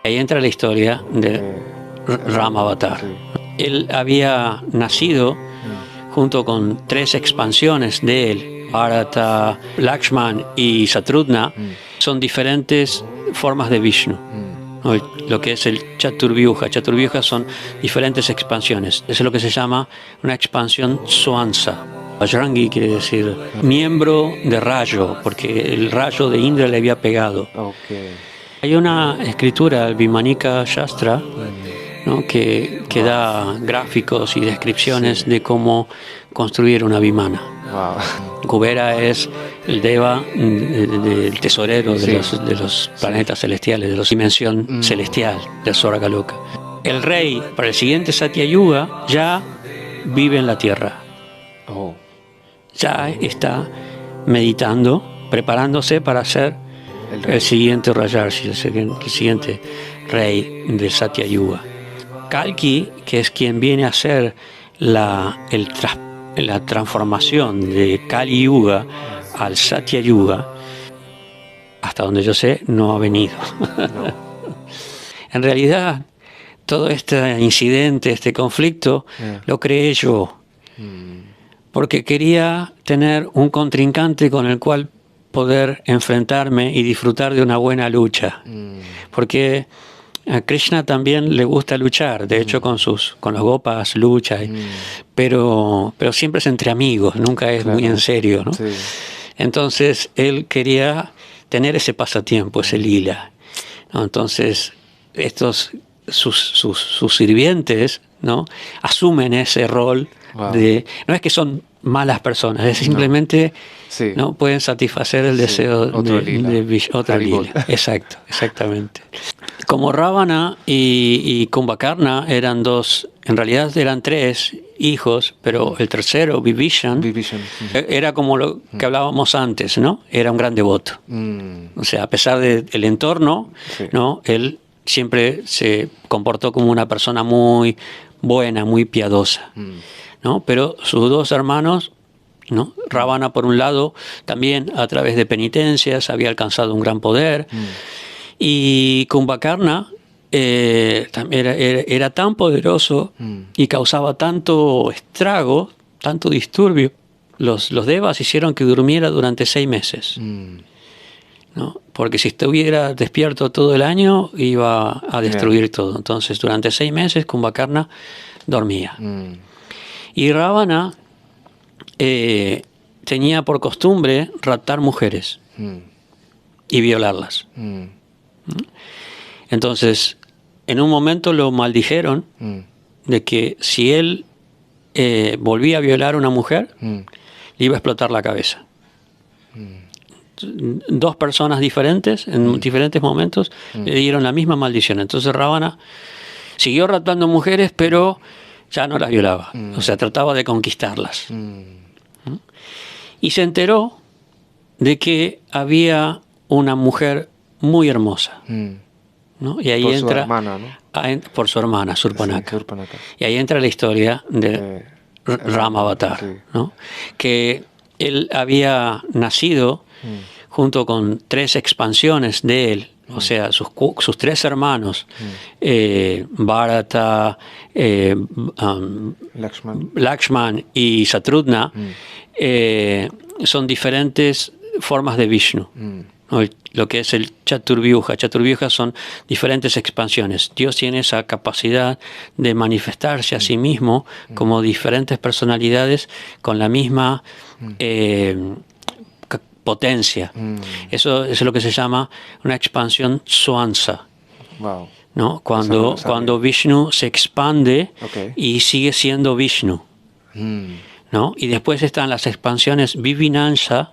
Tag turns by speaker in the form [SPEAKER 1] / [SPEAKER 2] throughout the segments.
[SPEAKER 1] Ahí entra la historia de Rama Avatar.
[SPEAKER 2] Sí.
[SPEAKER 1] Él había nacido junto con tres expansiones de él, Bharata, Lakshman y Satrudna. Son diferentes formas de Vishnu, ¿no? Lo que es el Chaturvyuha. Chaturvyuha son diferentes expansiones. Eso es lo que se llama una expansión Swansa. Bajrangi quiere decir miembro de rayo, porque el rayo de Indra le había pegado.
[SPEAKER 2] Okay.
[SPEAKER 1] Hay una escritura, el Vimanika Shastra, ¿no? que da gráficos y descripciones de cómo construir una vimana.
[SPEAKER 2] Wow.
[SPEAKER 1] Kubera es el deva del tesorero de los planetas celestiales, de la dimensión celestial del Swargaloka. El rey, para el siguiente Satya Yuga, ya vive en la tierra.
[SPEAKER 2] Oh.
[SPEAKER 1] Ya está meditando, preparándose para ser el siguiente Rajarshi, el siguiente rey del Satya Yuga. Kalki, que es quien viene a hacer la transformación de Kali Yuga al Satya Yuga, hasta donde yo sé, no ha venido.
[SPEAKER 2] No.
[SPEAKER 1] En realidad, todo este incidente, este conflicto, lo creé yo, porque quería tener un contrincante con el cual poder enfrentarme y disfrutar de una buena lucha. Porque a Krishna también le gusta luchar, de hecho con los gopas lucha, pero siempre es entre amigos, nunca es muy en serio, ¿no?
[SPEAKER 2] Sí.
[SPEAKER 1] Entonces él quería tener ese pasatiempo, ese lila, ¿no? Entonces sus sirvientes, ¿no? Asumen ese rol.
[SPEAKER 2] Wow.
[SPEAKER 1] No es que son malas personas, es simplemente no pueden satisfacer el deseo de otro lila. Exacto, exactamente. Como Ravana y Kumbhakarna eran dos, en realidad eran tres hijos, pero el tercero, Vibhishan, era como lo que hablábamos antes, ¿no? Era un gran devoto. O sea, a pesar del entorno, ¿no? Él siempre se comportó como una persona muy buena, muy piadosa, ¿no? Pero sus dos hermanos, ¿no? Ravana, por un lado, también a través de penitencias había alcanzado un gran poder, y Kumbhakarna era tan poderoso y causaba tanto estrago, tanto disturbio. Los devas hicieron que durmiera durante 6 meses, ¿no? Porque si estuviera despierto todo el año iba a destruir todo. Entonces durante 6 meses Kumbhakarna dormía. Y Ravana tenía por costumbre raptar mujeres y violarlas. Entonces, en un momento lo maldijeron de que si él volvía a violar a una mujer, le iba a explotar la cabeza. 2 personas diferentes, en diferentes momentos, le dieron la misma maldición. Entonces Ravana siguió raptando mujeres, pero ya no las violaba. O sea, trataba de conquistarlas. Y se enteró de que había una mujer muy hermosa, ¿no? Y ahí
[SPEAKER 2] por
[SPEAKER 1] entra,
[SPEAKER 2] su hermana, ¿no?
[SPEAKER 1] Por su hermana, Surpanaka.
[SPEAKER 2] Sí, Surpanaka.
[SPEAKER 1] Y ahí entra la historia de Rama Avatar, ¿no? Que él había nacido junto con 3 expansiones de él, o sea, sus 3 hermanos, Bharata, Lakshman y Satrudna, son diferentes formas de Vishnu, ¿no? Lo que es el Chaturvyuha. Chaturvyuha son diferentes expansiones. Dios tiene esa capacidad de manifestarse a sí mismo como diferentes personalidades con la misma potencia. Eso es lo que se llama una expansión Swansa.
[SPEAKER 2] Wow.
[SPEAKER 1] ¿No? Cuando Vishnu se expande y sigue siendo Vishnu, ¿no? Y después están las expansiones Vivinansa,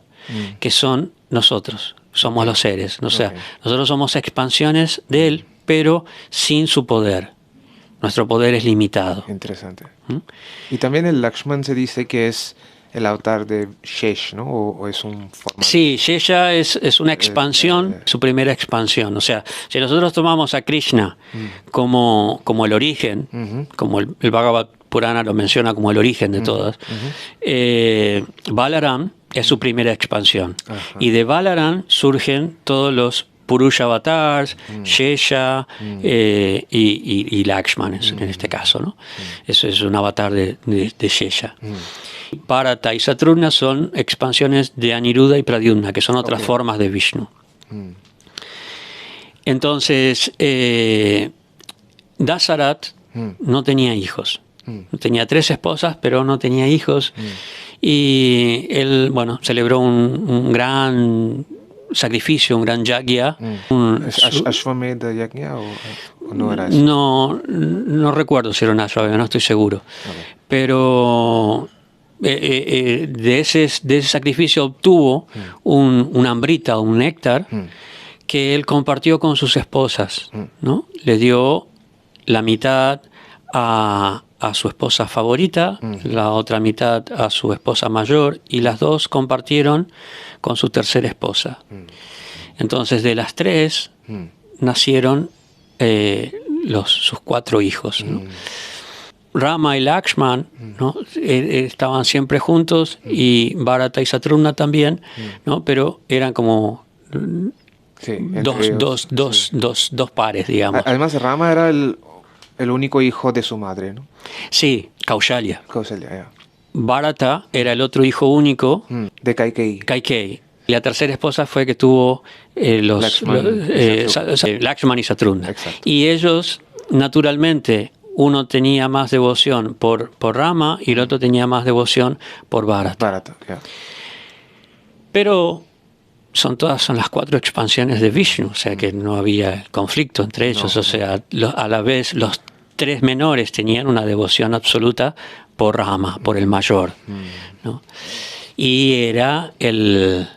[SPEAKER 1] que son nosotros, somos los seres. O sea, nosotros somos expansiones de él, pero sin su poder. Nuestro poder es limitado.
[SPEAKER 2] Interesante. Y también el Lakshman se dice que es el avatar de Shesh, ¿no? ¿O es un formato?
[SPEAKER 1] Sí, Shesha es una expansión, su primera expansión. O sea, si nosotros tomamos a Krishna como el origen, como el Bhagavad Purana lo menciona como el origen de todas, Balaram es su primera expansión. Y de Balaram surgen todos los Purusha avatars, Shesha y Lakshman en este caso, ¿no? Eso es un avatar de Shesha. Bharata y Satrugna son expansiones de Aniruddha y Pradyumna, que son otras formas de Vishnu. Entonces, Dasarat no tenía hijos. Tenía 3 esposas, pero no tenía hijos. Y él, bueno, celebró un gran sacrificio, un gran yagya.
[SPEAKER 2] ¿Ashwamedha yagya o no era eso?
[SPEAKER 1] No recuerdo si era un ashwamedha, no estoy seguro. Pero de ese sacrificio obtuvo un amrita, un néctar, que él compartió con sus esposas, ¿no? Le dio la mitad a su esposa favorita, la otra mitad a su esposa mayor, y las dos compartieron con su tercera esposa. Entonces, de las 3 nacieron sus 4 hijos, ¿no? Rama y Lakshman, ¿no? Estaban siempre juntos, y Bharata y Satrugna también, ¿no? Pero eran como dos pares, digamos.
[SPEAKER 2] Además, Rama era el único hijo de su madre, ¿no?
[SPEAKER 1] Sí, Kaushalya.
[SPEAKER 2] Kausalya, ya.
[SPEAKER 1] Bharata era el otro hijo único
[SPEAKER 2] de Kaikeyi.
[SPEAKER 1] Kaikeyi. Y la tercera esposa fue que tuvo Lakshman y Satrugna.
[SPEAKER 2] Exacto.
[SPEAKER 1] Y ellos, naturalmente, uno tenía más devoción por Rama y el otro tenía más devoción por Bharata.
[SPEAKER 2] Yeah.
[SPEAKER 1] Pero son las 4 expansiones de Vishnu, o sea que no había conflicto entre ellos. O sea, a la vez los 3 menores tenían una devoción absoluta por Rama, por el mayor, ¿no? Y era el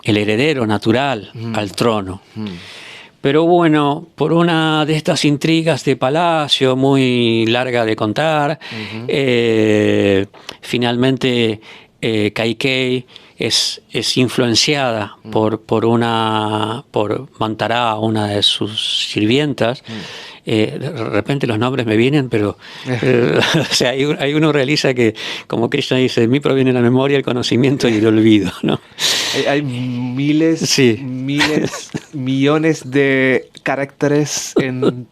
[SPEAKER 1] heredero natural al trono. Pero bueno, por una de estas intrigas de palacio muy larga de contar, finalmente Kaikeyi es influenciada por Mantará, una de sus sirvientas. De repente los nombres me vienen, pero o sea, hay uno realiza que, como Krishna dice, de mí proviene la memoria, el conocimiento y el olvido, ¿no?
[SPEAKER 2] Hay miles, millones de caracteres en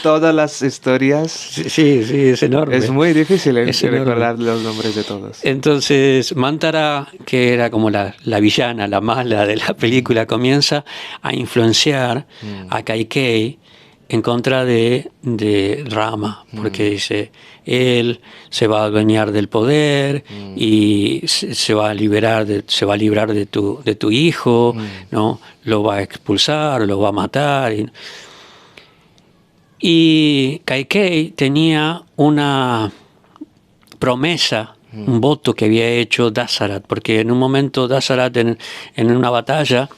[SPEAKER 2] todas las historias.
[SPEAKER 1] Sí, es enorme.
[SPEAKER 2] Es muy difícil recordar los nombres de todos.
[SPEAKER 1] Entonces, Mantara, que era como la villana, la mala de la película, comienza a influenciar a Kaikeyi en contra de Rama, porque dice, él se va a adueñar del poder y se va a librar de tu hijo, ¿no? Lo va a expulsar, lo va a matar. Y Kaikeyi tenía una promesa, un voto que había hecho Dasarat, porque en un momento Dasarat en una batalla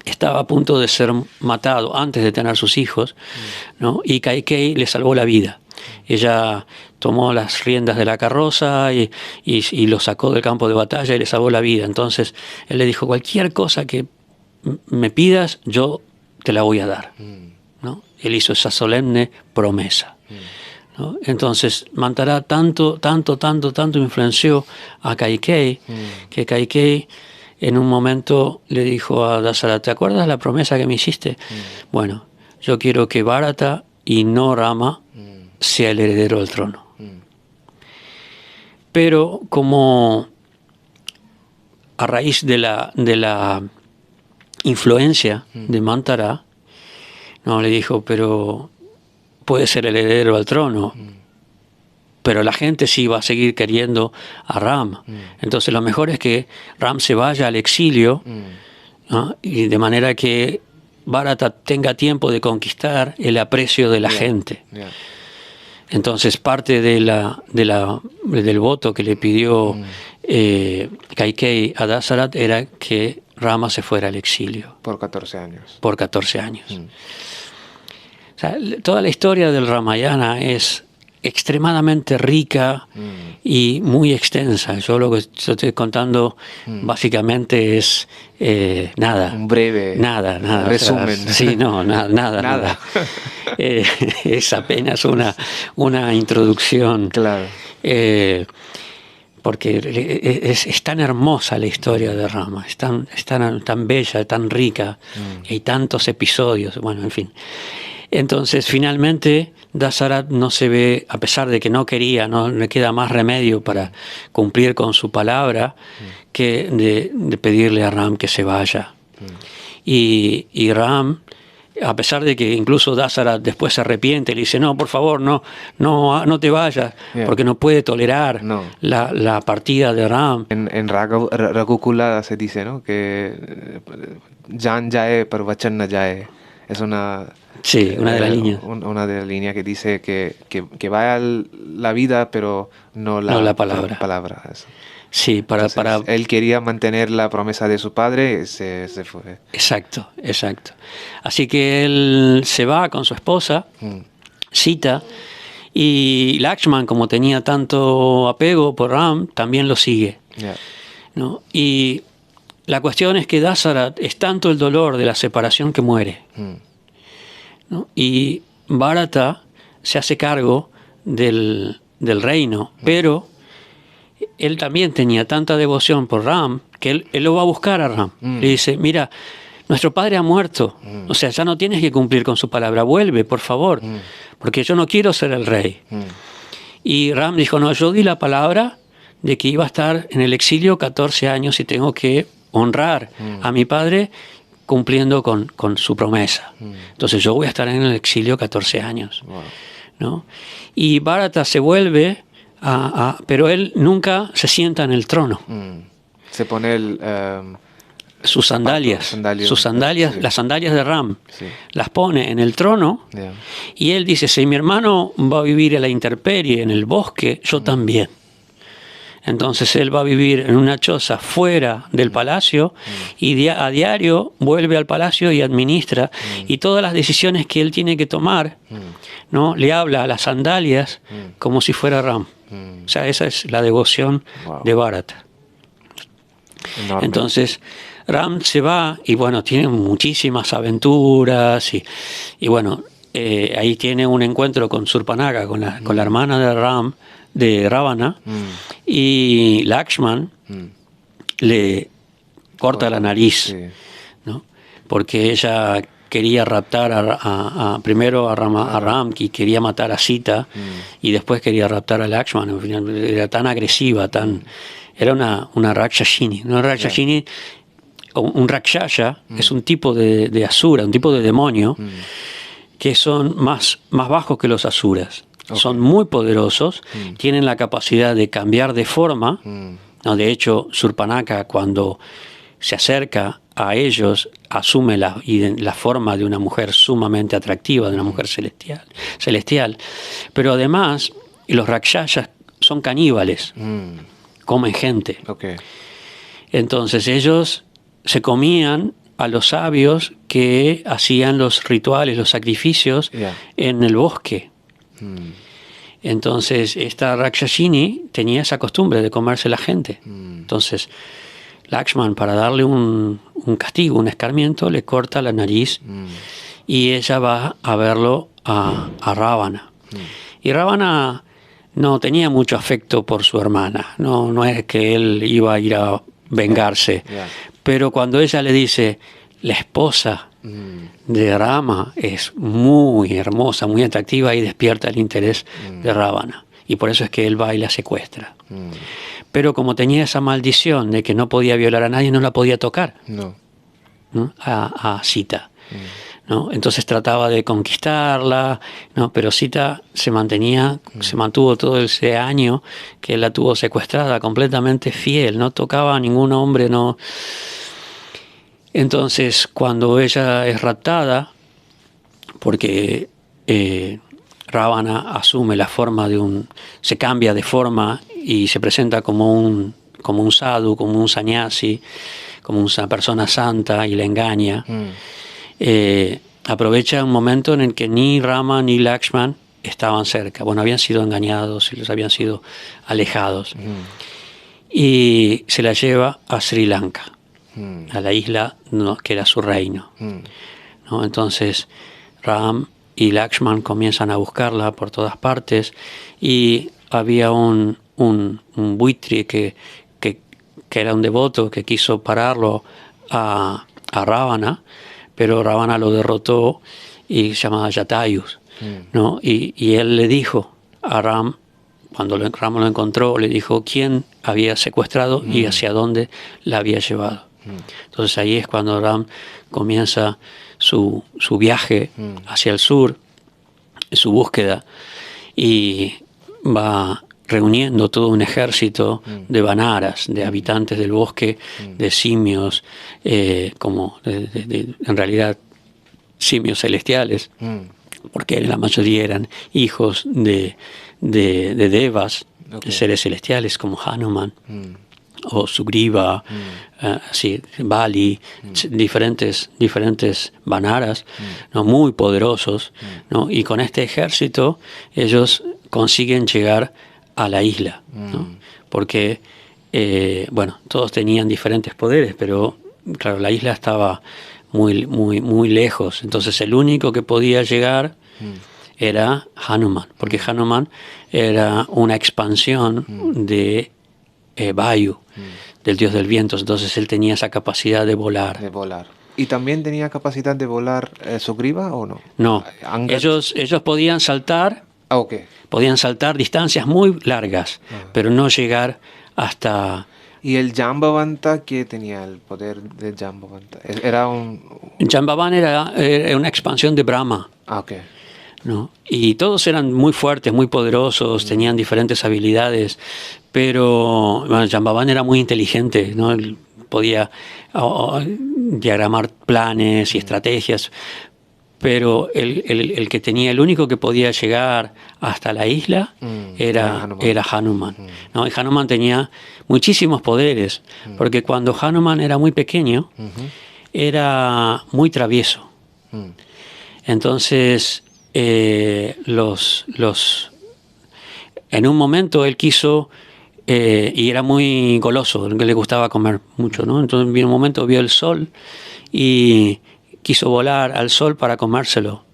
[SPEAKER 1] estaba a punto de ser matado antes de tener sus hijos, ¿no? Y Kaikeyi le salvó la vida. Ella tomó las riendas de la carroza y lo sacó del campo de batalla y le salvó la vida. Entonces él le dijo, cualquier cosa que me pidas, yo te la voy a dar, ¿no? Él hizo esa solemne promesa, ¿no? Entonces Mantara tanto influenció a Kaikeyi, que Kaikeyi en un momento le dijo a Dasarat, ¿te acuerdas la promesa que me hiciste? Bueno, yo quiero que Bharata y no Rama sea el heredero del trono. Pero como a raíz de la influencia de Mantara, no, le dijo, pero puede ser el heredero al trono, pero la gente sí va a seguir queriendo a Ram. Entonces lo mejor es que Ram se vaya al exilio, ¿no? Y de manera que Bharata tenga tiempo de conquistar el aprecio de la gente. Entonces parte del voto que le pidió Kaikeyi a Dasarat era que Rama se fuera al exilio.
[SPEAKER 2] Por 14 años.
[SPEAKER 1] Por 14 años. O sea, toda la historia del Ramayana es extremadamente rica y muy extensa. Yo lo que estoy contando básicamente es nada.
[SPEAKER 2] Un breve
[SPEAKER 1] resumen. O sea, sí, no, nada. Es apenas una introducción.
[SPEAKER 2] Claro.
[SPEAKER 1] porque es tan hermosa la historia de Rama, es tan bella, tan rica, y hay tantos episodios, bueno, en fin. Entonces, finalmente, Dasarat no se ve, a pesar de que no quería, no le queda más remedio para cumplir con su palabra que de pedirle a Ram que se vaya. Y Ram, a pesar de que incluso Dasarat después se arrepiente, le dice, no, por favor, no te vayas, porque no puede tolerar la partida de Ram.
[SPEAKER 2] En Raghukula se dice, ¿no?, que Jaan jaye par vachan na jaye. Es una...
[SPEAKER 1] Sí, una de las líneas.
[SPEAKER 2] Una de las líneas que dice que vaya la vida, pero no la palabra. Eso.
[SPEAKER 1] Sí, para
[SPEAKER 2] él quería mantener la promesa de su padre, se fue.
[SPEAKER 1] Exacto. Así que él se va con su esposa, Sita, y Lakshman, como tenía tanto apego por Ram, también lo sigue. ¿No? Y la cuestión es que Dasarat es tanto el dolor de la separación que muere. ¿No? Y Bharata se hace cargo del reino, pero él también tenía tanta devoción por Ram que él lo va a buscar a Ram. Le dice, mira, nuestro padre ha muerto, o sea, ya no tienes que cumplir con su palabra, vuelve, por favor, porque yo no quiero ser el rey. Y Ram dijo, no, yo di la palabra de que iba a estar en el exilio 14 años y tengo que honrar a mi padre cumpliendo con su promesa. Entonces yo voy a estar en el exilio 14 años. ¿No? Y Bharata se vuelve, pero él nunca se sienta en el trono.
[SPEAKER 2] Se pone
[SPEAKER 1] sus sandalias,
[SPEAKER 2] sí.
[SPEAKER 1] Las sandalias de Ram, las pone en el trono, y él dice, si mi hermano va a vivir a la intemperie en el bosque, yo también. Entonces él va a vivir en una choza fuera del palacio y a diario vuelve al palacio y administra. Y todas las decisiones que él tiene que tomar, ¿no?, le habla a las sandalias como si fuera Ram. O sea, esa es la devoción de Bharata.
[SPEAKER 2] Enorme.
[SPEAKER 1] Entonces Ram se va y bueno, tiene muchísimas aventuras y bueno, ahí tiene un encuentro con Surpanaka, con la hermana de Ravana, y Lakshman le corta la nariz, ¿no?, porque ella quería raptar primero a Ram, que quería matar a Sita, y después quería raptar a Lakshman. Al final era tan agresiva, era una Rakshashini. Una Rakshashini, un Rakshasha, es un tipo de asura, un tipo de demonio, que son más bajos que los asuras. Son muy poderosos, tienen la capacidad de cambiar de forma. ¿No? De hecho, Surpanaka, cuando se acerca a ellos, asume la forma de una mujer sumamente atractiva, de una mujer celestial. Pero además, los Rakshasas son caníbales, comen gente. Entonces ellos se comían a los sabios que hacían los rituales, los sacrificios en el bosque. Entonces esta Rakshashini tenía esa costumbre de comerse la gente. Entonces Lakshman, para darle un castigo, un escarmiento, le corta la nariz y ella va a verlo a Ravana. Y Ravana no tenía mucho afecto por su hermana, no es que él iba a ir a vengarse, pero cuando ella le dice, la esposa de Rama es muy hermosa, muy atractiva, y despierta el interés de Ravana. Y por eso es que él va y la secuestra. Pero como tenía esa maldición de que no podía violar a nadie, no la podía tocar, ¿no? a Sita. ¿No? Entonces trataba de conquistarla, ¿no? Pero Sita se mantuvo todo ese año que él la tuvo secuestrada, completamente fiel, no tocaba a ningún hombre, no. Entonces, cuando ella es raptada, porque Ravana asume la forma se cambia de forma y se presenta como un sadhu, como un sannyasi, como una persona santa, y la engaña. Aprovecha un momento en el que ni Rama ni Lakshman estaban cerca. Bueno, habían sido engañados y los habían sido alejados. Y se la lleva a Sri Lanka, a la isla, ¿no?, que era su reino. ¿No? Entonces Ram y Lakshman comienzan a buscarla por todas partes, y había un un buitre que era un devoto que quiso pararlo a Ravana, pero Ravana lo derrotó y se llamaba Jatayus, ¿no? Y él le dijo a Ram, cuando Ram lo encontró, le dijo quién había secuestrado y hacia dónde la había llevado. Entonces ahí es cuando Ram comienza su viaje hacia el sur, su búsqueda, y va reuniendo todo un ejército de vanaras, de habitantes del bosque, de simios, en realidad simios celestiales, porque la mayoría eran hijos de devas, de seres celestiales como Hanuman o Sugriva, Bali, diferentes vanaras, ¿no? Muy poderosos, ¿no? Y con este ejército ellos consiguen llegar a la isla, ¿no? Porque todos tenían diferentes poderes, pero claro, la isla estaba muy lejos, entonces el único que podía llegar era Hanuman, porque Hanuman era una expansión de Vayu, del dios del viento, entonces él tenía esa capacidad de volar.
[SPEAKER 2] ¿Y también tenía capacidad de volar Sugriva o no?
[SPEAKER 1] No, ellos podían saltar, podían saltar distancias muy largas, pero no llegar hasta...
[SPEAKER 2] ¿Y el Jambavanta qué tenía el poder de Jambavanta?
[SPEAKER 1] Jambavan era una expansión de Brahma. ¿No? Y todos eran muy fuertes, muy poderosos, tenían diferentes habilidades, pero Jambavan era muy inteligente, ¿no? Él podía diagramar planes y estrategias, pero el único que podía llegar hasta la isla era Hanuman. ¿No? Y Hanuman tenía muchísimos poderes, porque cuando Hanuman era muy pequeño, era muy travieso. Entonces, en un momento él quiso, y era muy goloso, que le gustaba comer mucho, ¿no? Entonces en un momento vio el sol y quiso volar al sol para comérselo,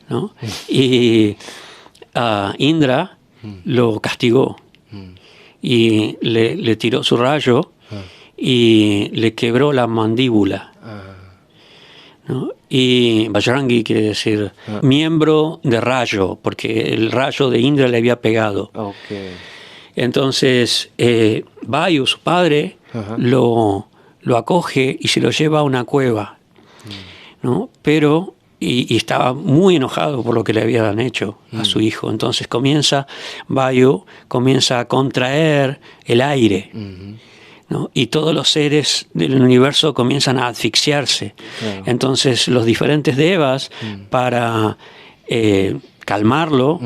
[SPEAKER 1] ¿no? Y Indra lo castigó y le tiró su rayo y le quebró la mandíbula, ¿no? Y Bajrangi quiere decir miembro de rayo, porque el rayo de Indra le había pegado. Entonces Vayu, su padre, lo acoge y se lo lleva a una cueva, ¿no? Pero y estaba muy enojado por lo que le habían hecho a su hijo. Entonces Vayu comienza a contraer el aire, ¿no? Y todos los seres del universo comienzan a asfixiarse. Entonces los diferentes devas, para calmarlo,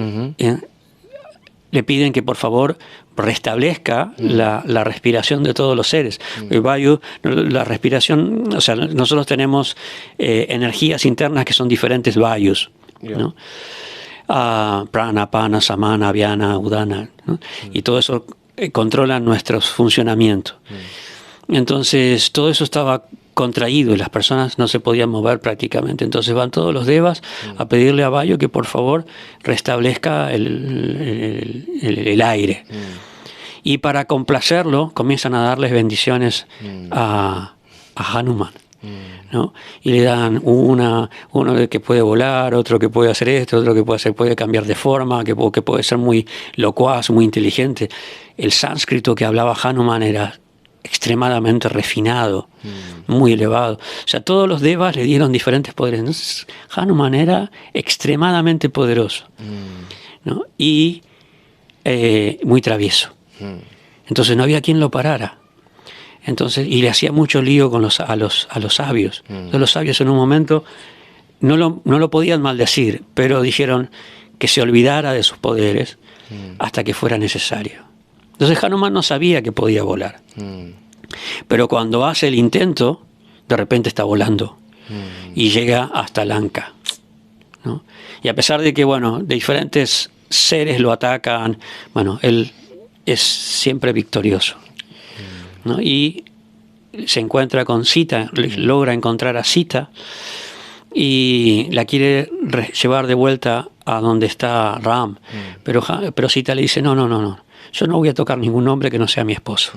[SPEAKER 1] le piden que por favor restablezca la respiración de todos los seres. Vayu, la respiración, o sea, nosotros tenemos energías internas que son diferentes Vayus, ¿no? Prana, Pana, Samana, Vyana, Udana, ¿no? Y todo eso controla nuestros funcionamientos. Entonces todo eso estaba contraído y las personas no se podían mover prácticamente. Entonces van todos los devas a pedirle a Vayu que por favor restablezca el aire. Y para complacerlo comienzan a darles bendiciones a Hanuman, ¿no? Y le dan uno que puede volar, otro que puede hacer esto, otro que puede cambiar de forma, que puede ser muy locuaz, muy inteligente. El sánscrito que hablaba Hanuman era extremadamente refinado, muy elevado. O sea, todos los devas le dieron diferentes poderes. Entonces Hanuman era extremadamente poderoso, ¿no? Y muy travieso. Entonces no había quien lo parara. Entonces, y le hacía mucho lío con a los sabios. Entonces, los sabios en un momento no lo podían maldecir, pero dijeron que se olvidara de sus poderes hasta que fuera necesario. Entonces Hanuman no sabía que podía volar. Pero cuando hace el intento, de repente está volando y llega hasta Lanka, ¿no? Y a pesar de que, de diferentes seres lo atacan, él es siempre victorioso, ¿no? Y se encuentra con Sita, logra encontrar a Sita y la quiere llevar de vuelta a donde está Ram. Pero Sita le dice, no, yo no voy a tocar ningún hombre que no sea mi esposo.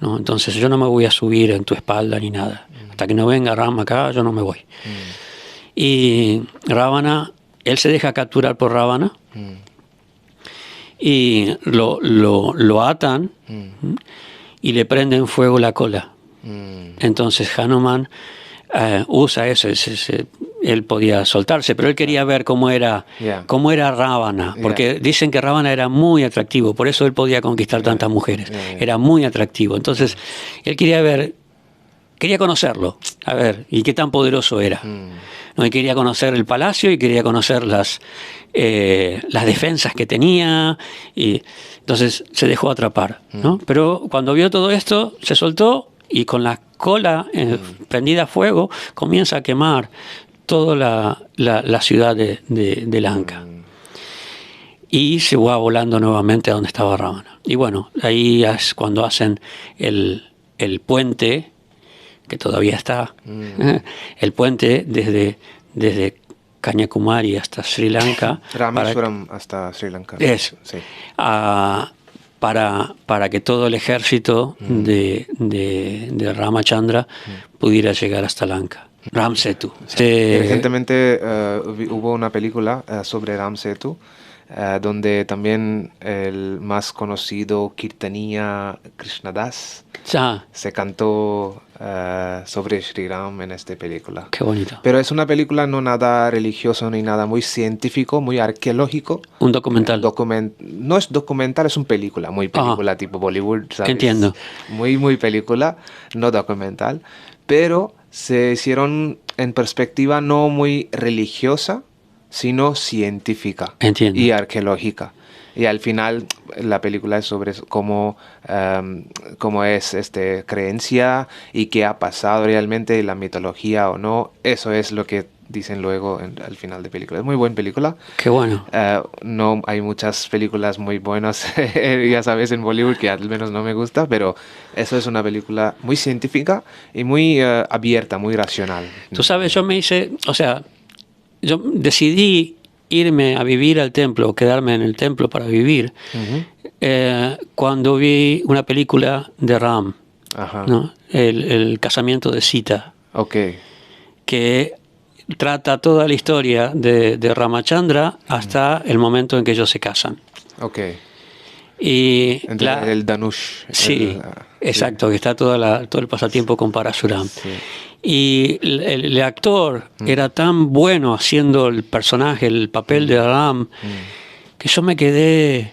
[SPEAKER 1] ¿No? Entonces yo no me voy a subir en tu espalda ni nada. Hasta que no venga Ram acá, yo no me voy. Y Ravana, él se deja capturar por Ravana y lo atan y le prenden fuego la cola. Entonces Hanuman usa eso, él podía soltarse, pero él quería ver cómo era Ravana, porque dicen que Ravana era muy atractivo, por eso él podía conquistar tantas mujeres, era muy atractivo. Entonces él quería conocerlo, a ver, y qué tan poderoso era. ¿No? Y quería conocer el palacio y quería conocer las defensas que tenía, y entonces se dejó atrapar, ¿no? Pero cuando vio todo esto, se soltó y con la cola prendida a fuego comienza a quemar toda la ciudad de Lanka. Y se va volando nuevamente a donde estaba Ravana. Y bueno, ahí es cuando hacen el puente, que todavía está, el puente desde Kanyakumari hasta Sri Lanka.
[SPEAKER 2] Rameswaram hasta Sri Lanka.
[SPEAKER 1] Eso. Sí. Para que todo el ejército de Ramachandra pudiera llegar hasta Lanka. Ram Setu.
[SPEAKER 2] Recientemente hubo una película sobre Ram Setu, donde también el más conocido Kirtaniya Krishnadas se cantó sobre Sri Ram en esta película.
[SPEAKER 1] Qué bonito.
[SPEAKER 2] Pero es una película no nada religioso ni nada, muy científico, muy arqueológico.
[SPEAKER 1] Un documental.
[SPEAKER 2] No es documental, es una película, muy película tipo Bollywood, ¿sabes?
[SPEAKER 1] Entiendo.
[SPEAKER 2] Muy película, no documental, pero se hicieron en perspectiva no muy religiosa, sino científica.
[SPEAKER 1] Entiendo.
[SPEAKER 2] Y arqueológica. Y al final la película es sobre cómo es creencia y qué ha pasado realmente, la mitología o no. Eso es lo que dicen luego al final de película. Es muy buena película.
[SPEAKER 1] Qué bueno.
[SPEAKER 2] No hay muchas películas muy buenas, ya sabes, en Bollywood, que al menos no me gusta, pero eso es una película muy científica y muy abierta, muy racional.
[SPEAKER 1] Tú sabes, yo decidí irme a vivir al templo, o quedarme en el templo para vivir, cuando vi una película de Ram, ¿no? El casamiento de Sita, que trata toda la historia de Ramachandra hasta el momento en que ellos se casan. Y
[SPEAKER 2] el Dhanush.
[SPEAKER 1] Sí, exacto, que está todo el pasatiempo con Parasuram. Sí. Y el actor era tan bueno haciendo el personaje, el papel de Ram, que yo me quedé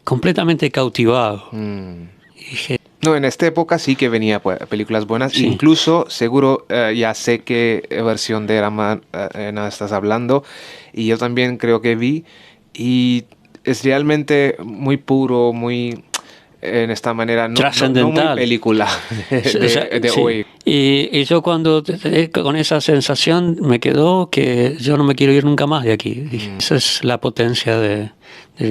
[SPEAKER 1] completamente cautivado. Y dije,
[SPEAKER 2] no, en esta época sí que venía películas buenas. Sí. Incluso, seguro, ya sé qué versión de Ramayana estás hablando. Y yo también creo que vi. Y es realmente muy puro, muy... en esta manera, no muy película de
[SPEAKER 1] sí.
[SPEAKER 2] hoy.
[SPEAKER 1] Y yo cuando con esa sensación me quedó que yo no me quiero ir nunca más de aquí. Esa es la potencia de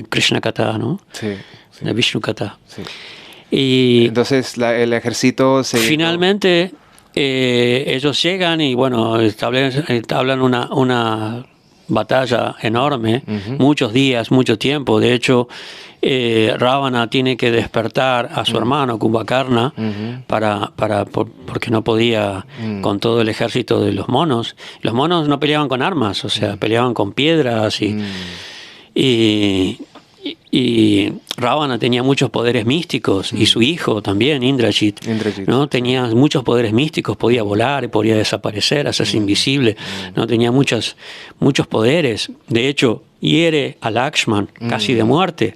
[SPEAKER 1] Krishna Katha, ¿no?
[SPEAKER 2] Sí.
[SPEAKER 1] De Vishnu Katha.
[SPEAKER 2] Sí.
[SPEAKER 1] Y
[SPEAKER 2] entonces el ejército se...
[SPEAKER 1] Finalmente ellos llegan y bueno, establecen una batalla enorme, muchos días, mucho tiempo. De hecho, Ravana tiene que despertar a su hermano Kumbhakarna porque no podía con todo el ejército de los monos. Los monos no peleaban con armas, o sea, peleaban con piedras y Ravana tenía muchos poderes místicos y su hijo también, Indrajit, ¿no? Tenía muchos poderes místicos, podía volar, podía desaparecer, hacerse invisible, ¿no? Tenía muchos poderes. De hecho, hiere a Lakshman casi de muerte,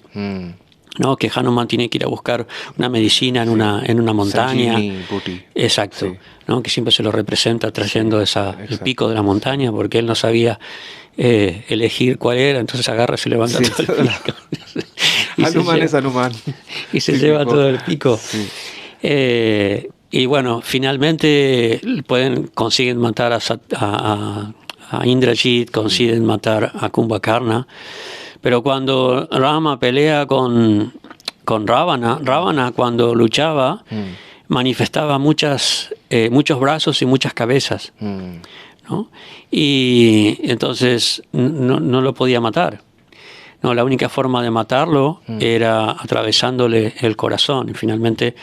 [SPEAKER 1] ¿no? Que Hanuman tiene que ir a buscar una medicina en una montaña. Exacto, sí. ¿No? Que siempre se lo representa trayendo el pico de la montaña, porque él no sabía elegir cuál era, entonces agarra y se levanta todo el pico.
[SPEAKER 2] Hanuman es Hanuman.
[SPEAKER 1] Y se lleva todo el pico. Sí. Y bueno, finalmente consiguen matar a Indrajit, consiguen matar a Kumbhakarna, pero cuando Rama pelea con Ravana cuando luchaba, manifestaba muchos brazos y muchas cabezas. ¿no? Y entonces no lo podía matar. No, la única forma de matarlo era atravesándole el corazón. Y finalmente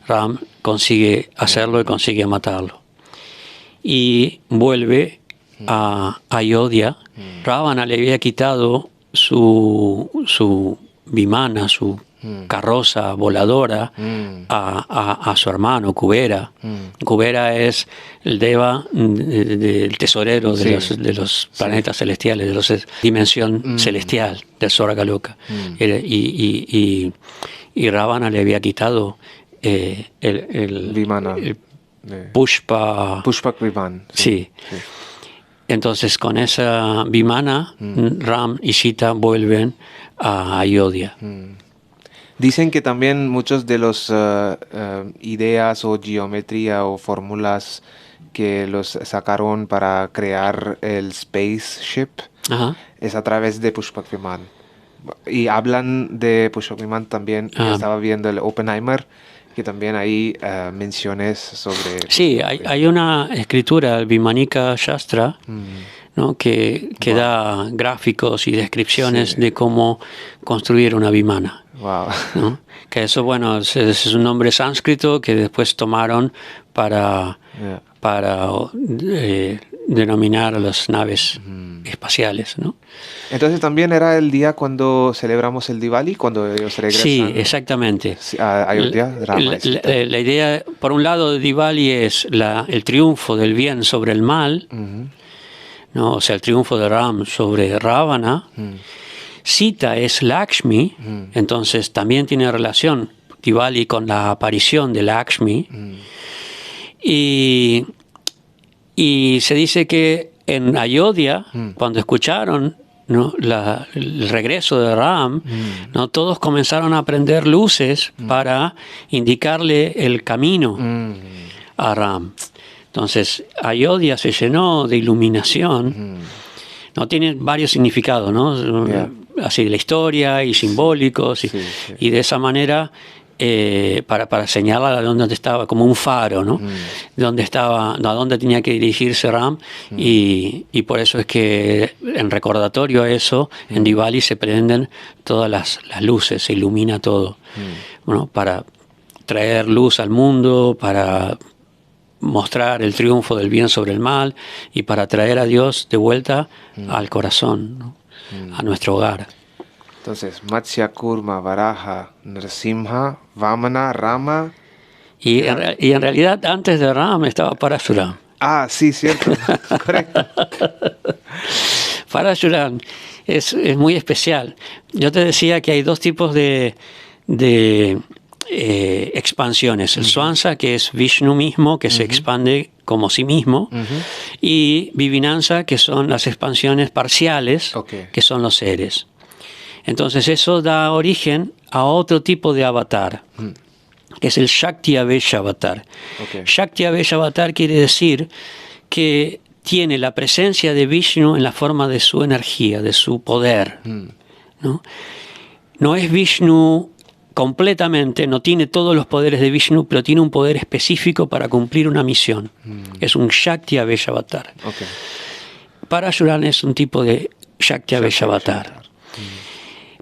[SPEAKER 1] Ram consigue hacerlo y consigue matarlo. Y vuelve a Ayodhya. Ravana le había quitado su vimana, su carroza voladora a su hermano Kubera. Kubera es el deva del tesorero de los planetas celestiales, de la dimensión celestial del Swargaloka. Y Ravana le había quitado el
[SPEAKER 2] vimana.
[SPEAKER 1] Pushpak
[SPEAKER 2] Viman.
[SPEAKER 1] Sí. Entonces con esa vimana Ram y Sita vuelven a Ayodhya.
[SPEAKER 2] Dicen que también muchos de los ideas o geometría o fórmulas que los sacaron para crear el spaceship es a través de Pushpak Viman. Y hablan de Pushpak Viman también. Yo estaba viendo el Oppenheimer, que también hay menciones sobre...
[SPEAKER 1] Sí, hay una escritura, el Vimanika Shastra, ¿no? que da gráficos y descripciones de cómo construir una vimana.
[SPEAKER 2] Wow.
[SPEAKER 1] ¿No? Que eso, bueno, es un nombre sánscrito que después tomaron para denominar a las naves espaciales, ¿no?
[SPEAKER 2] Entonces también era el día cuando celebramos el Diwali, cuando ellos regresan.
[SPEAKER 1] Sí, exactamente.
[SPEAKER 2] A Ayodhya,
[SPEAKER 1] la idea, por un lado, de Diwali es el triunfo del bien sobre el mal, ¿no? O sea, el triunfo de Ram sobre Ravana. Sita es Lakshmi, entonces también tiene relación Diwali con la aparición de Lakshmi. Y se dice que en Ayodhya, cuando escucharon, ¿no? el regreso de Ram, ¿no? Todos comenzaron a prender luces para indicarle el camino a Ram. Entonces, Ayodhya se llenó de iluminación. ¿No? Tiene varios significados, ¿no? Así de la historia y simbólicos, y de esa manera para señalar a dónde estaba, como un faro, ¿no? Dónde estaba, a dónde tenía que dirigirse Ram, y por eso es que en recordatorio a eso, en Diwali se prenden todas las luces, se ilumina todo, bueno, para traer luz al mundo, para mostrar el triunfo del bien sobre el mal y para traer a Dios de vuelta al corazón, ¿no? A nuestro hogar.
[SPEAKER 2] Entonces, Matsya, Kurma, Varaha, Nrsimha, Vamana, Rama.
[SPEAKER 1] Y en realidad antes de Rama estaba Parashuram.
[SPEAKER 2] Ah, sí, cierto. Correcto.
[SPEAKER 1] Parashuram es muy especial. Yo te decía que hay dos tipos de expansiones. El Swansa, que es Vishnu mismo, que se expande como sí mismo, y Vivinansa, que son las expansiones parciales, que son los seres. Entonces eso da origen a otro tipo de avatar, que es el Shakti Avesha Avatar. Shakti Avesha Avatar quiere decir que tiene la presencia de Vishnu en la forma de su energía, de su poder, ¿no? No es Vishnu completamente, no tiene todos los poderes de Vishnu, pero tiene un poder específico para cumplir una misión. Es un Shakti Avesha Avatar. Parashuram es un tipo de Shakti Avesha Avatar.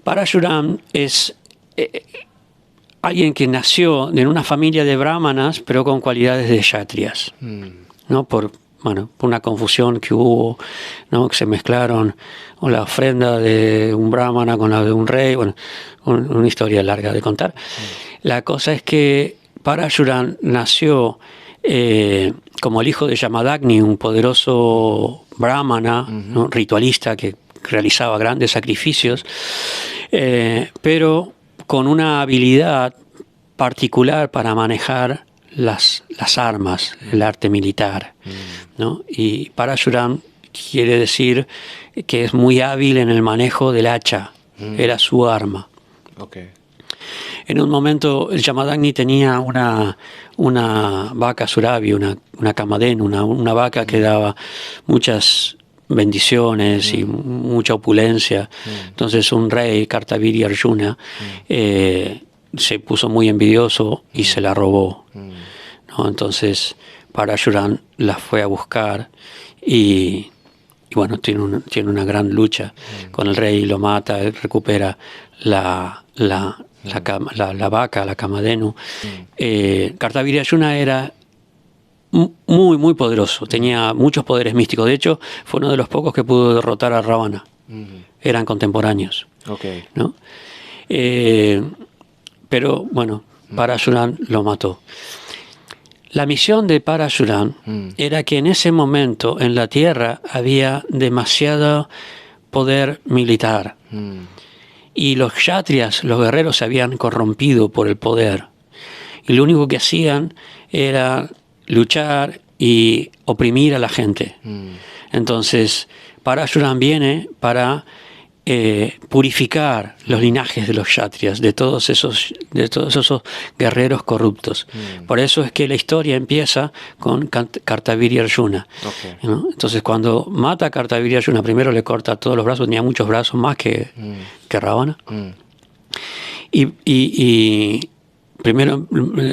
[SPEAKER 1] Parashuram es alguien que nació en una familia de brahmanas, pero con cualidades de kshatriyas, ¿no? Por una confusión que hubo, ¿no? Que se mezclaron la ofrenda de un brahmana con la de un rey, bueno, una historia larga de contar. La cosa es que Parashuram nació como el hijo de Yamadagni, un poderoso brahmana, ¿no? Ritualista que realizaba grandes sacrificios, pero con una habilidad particular para manejar las armas, el arte militar, ¿no? Y Parashuram quiere decir que es muy hábil en el manejo del hacha, era su arma. En un momento el Yamadagni tenía una vaca Surabhi, una Kamaden, una vaca que daba muchas bendiciones y mucha opulencia. Entonces un rey, Kartaviri Arjuna, se puso muy envidioso y se la robó, ¿no? Entonces Parashuram la fue a buscar y bueno, tiene una gran lucha con el rey, lo mata, él recupera la vaca, la Kamadhenu. Kartavirya-Arjuna era muy, muy poderoso, tenía muchos poderes místicos. De hecho, fue uno de los pocos que pudo derrotar a Ravana. Eran contemporáneos. ¿No? Pero bueno, Parashuran lo mató. La misión de Parashuran era que en ese momento en la tierra había demasiado poder militar. Y los kshatriyas, los guerreros, se habían corrompido por el poder. Y lo único que hacían era luchar y oprimir a la gente. Entonces, Parashuran viene para purificar los linajes de los kshatriyas, de todos esos guerreros corruptos. Por eso es que la historia empieza con Kartavirya-Arjuna. ¿No? Entonces, cuando mata a Kartavirya-Arjuna, primero le corta todos los brazos, tenía muchos brazos más que Ravana. Y primero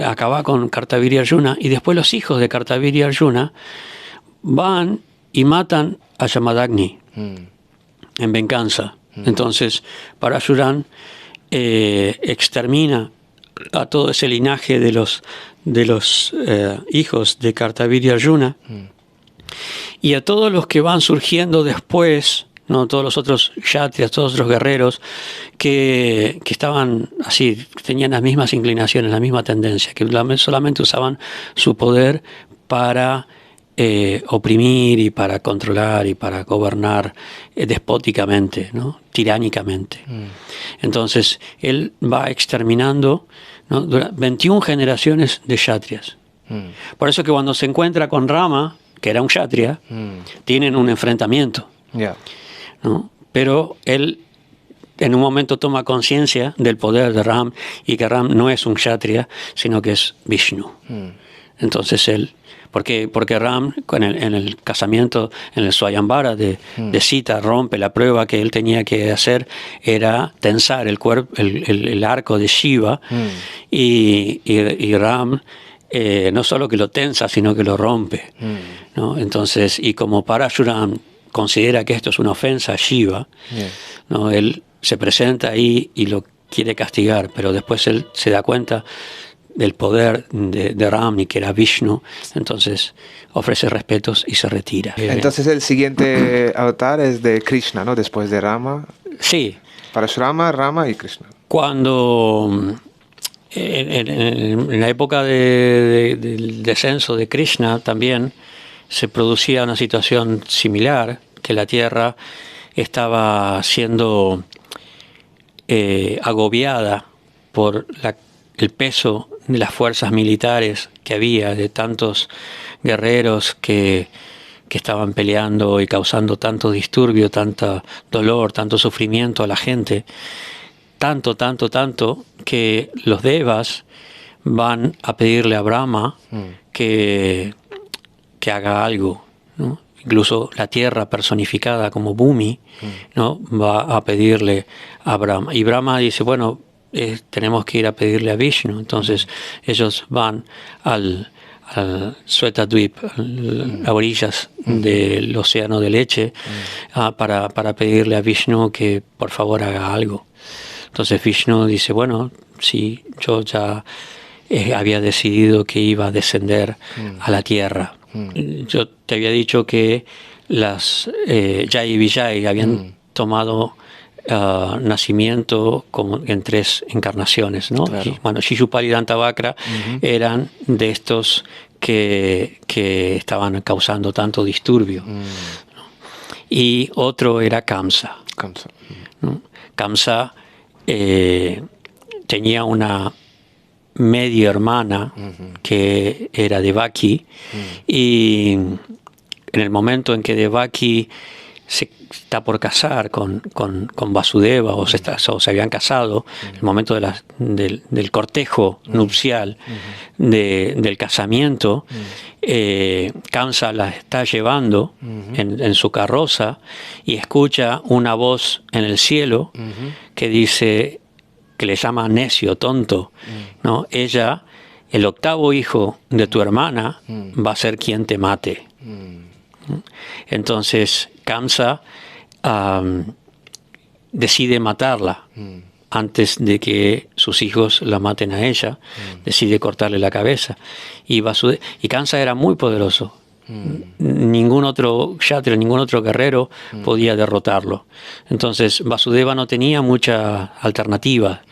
[SPEAKER 1] acaba con Kartavirya-Arjuna, y después los hijos de Kartavirya-Arjuna van y matan a Yamadagni en venganza. Entonces Parashuran extermina a todo ese linaje de los hijos de Kartavirya-Arjuna, y a todos los que van surgiendo después, ¿no? Todos los otros kshatriyas, todos los guerreros que estaban así, tenían las mismas inclinaciones, la misma tendencia, que solamente usaban su poder para oprimir y para controlar y para gobernar despóticamente, ¿no? Tiránicamente. Entonces él va exterminando, ¿no? 21 generaciones de kshatriyas. Por eso que cuando se encuentra con Rama, que era un kshatriya, tienen un enfrentamiento. ¿No? Pero él en un momento toma conciencia del poder de Ram, y que Ram no es un kshatriya, sino que es Vishnu. Entonces él, porque Ram en el casamiento, en el Swayamvara de Sita, rompe la prueba que él tenía que hacer, era tensar el arco de Shiva, y Ram no solo que lo tensa, sino que lo rompe. ¿No? Entonces, y como Parashuram considera que esto es una ofensa a Shiva, ¿no? Él se presenta ahí y lo quiere castigar, pero después él se da cuenta del poder de Ram, y que era Vishnu, entonces ofrece respetos y se retira.
[SPEAKER 2] Entonces el siguiente avatar es de Krishna, ¿no? Después de Rama.
[SPEAKER 1] Sí.
[SPEAKER 2] Parashurama, Rama y Krishna.
[SPEAKER 1] Cuando en la época del descenso de Krishna también se producía una situación similar, que la tierra estaba siendo agobiada por el peso de las fuerzas militares que había, de tantos guerreros que estaban peleando y causando tanto disturbio, tanto dolor, tanto sufrimiento a la gente. Tanto que los devas van a pedirle a Brahma que haga algo, ¿no? Incluso la tierra personificada como Bhumi, ¿no? Va a pedirle a Brahma. Y Brahma dice, bueno, tenemos que ir a pedirle a Vishnu. Entonces ellos van al Svetadvip, a orillas del océano de leche, para pedirle a Vishnu que por favor haga algo. Entonces Vishnu dice, bueno, sí, yo ya había decidido que iba a descender a la tierra. Yo te había dicho que las Jai y Vijay habían tomado nacimiento como en 3 encarnaciones, ¿no? Claro. Y, bueno, Shishupal y Dantavakra eran de estos que estaban causando tanto disturbio, ¿no? Y otro era Kamsa. ¿No? Kamsa tenía una media hermana que era Devaki, y en el momento en que Devaki se está por casar con Vasudeva, o se habían casado, en el momento del cortejo nupcial, del casamiento, Kamsa la está llevando en su carroza, y escucha una voz en el cielo que dice, que le llama necio, tonto, ¿no? Ella, el 8º hijo de tu hermana, va a ser quien te mate. Entonces Kamsa decide matarla antes de que sus hijos la maten a ella. Decide cortarle la cabeza. Y Kamsa era muy poderoso. Ningún otro kshatriya, ningún otro guerrero podía derrotarlo. Entonces Vasudeva no tenía mucha alternativa.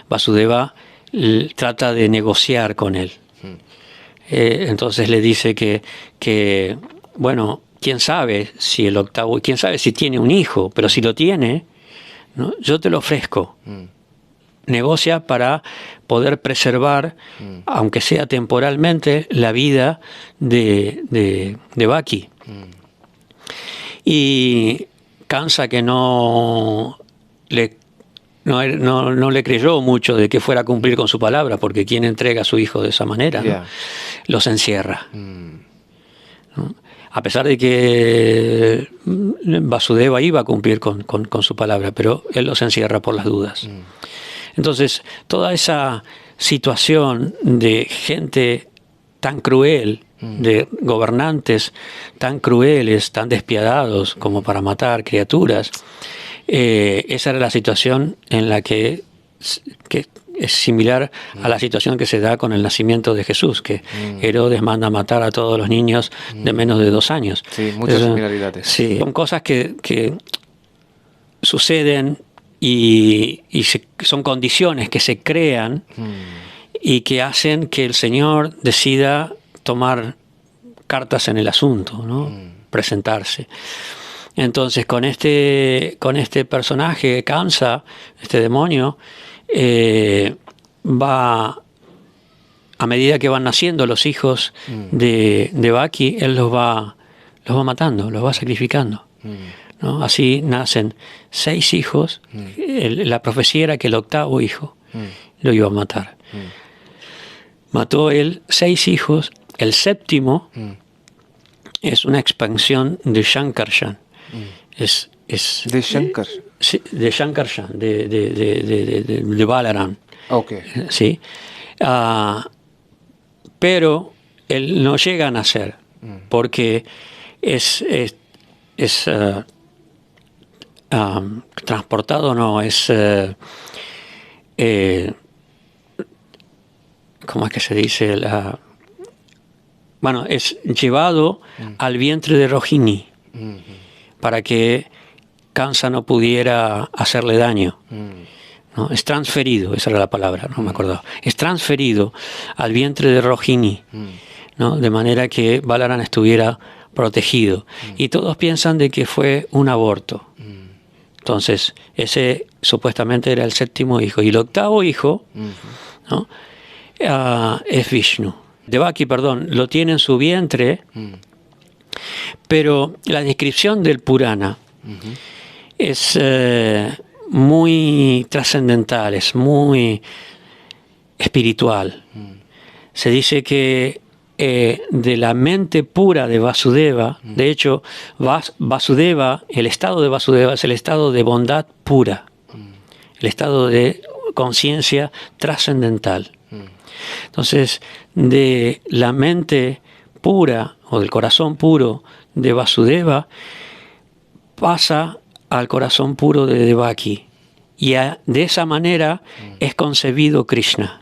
[SPEAKER 1] Vasudeva trata de negociar con él. Entonces le dice que bueno, quién sabe si el octavo, quién sabe si tiene un hijo, pero si lo tiene, ¿no? Yo te lo ofrezco. Negocia para poder preservar, aunque sea temporalmente, la vida de Devaki. Y Kamsa, que no le creyó mucho de que fuera a cumplir con su palabra, porque quien entrega a su hijo de esa manera, ¿no? Los encierra. ¿No? A pesar de que Vasudeva iba a cumplir con su palabra, pero él los encierra por las dudas. Entonces, toda esa situación de gente tan cruel, de gobernantes tan crueles, tan despiadados como para matar criaturas, esa era la situación en la que es similar a la situación que se da con el nacimiento de Jesús, que Herodes manda matar a todos los niños de menos de 2 años.
[SPEAKER 2] Sí, muchas similaridades.
[SPEAKER 1] Sí, son cosas que suceden y son condiciones que se crean y que hacen que el Señor decida tomar cartas en el asunto, ¿no? Presentarse. Entonces, con este personaje, Kamsa, este demonio, va, a medida que van naciendo los hijos de Devaki, él los va matando, los va sacrificando. ¿No? Así nacen 6 hijos. La profecía era que el octavo hijo lo iba a matar. Mató él 6 hijos. El séptimo es una expansión de Shankarshan.
[SPEAKER 2] ¿De Shankarshan?
[SPEAKER 1] Sí, de Shankarshan, de Balaram.
[SPEAKER 2] Okay.
[SPEAKER 1] ¿Sí? Pero él no llega a nacer porque es transportado, no, ¿cómo es que se dice? Bueno, es llevado al vientre de Rohini para que Kamsa no pudiera hacerle daño. ¿No? Es transferido, esa era la palabra, no me acordaba. Es transferido al vientre de Rohini, ¿no? De manera que Balaram estuviera protegido. Y todos piensan de que fue un aborto. Entonces, ese supuestamente era el séptimo hijo. Y el octavo hijo, ¿no? Es Vishnu. Devaki, lo tiene en su vientre, pero la descripción del Purana es muy trascendental, es muy espiritual. Se dice que de la mente pura de Vasudeva, de hecho, Vasudeva, el estado de Vasudeva es el estado de bondad pura, el estado de conciencia trascendental. Entonces, de la mente pura o del corazón puro de Vasudeva pasa al corazón puro de Devaki, y de esa manera es concebido Krishna,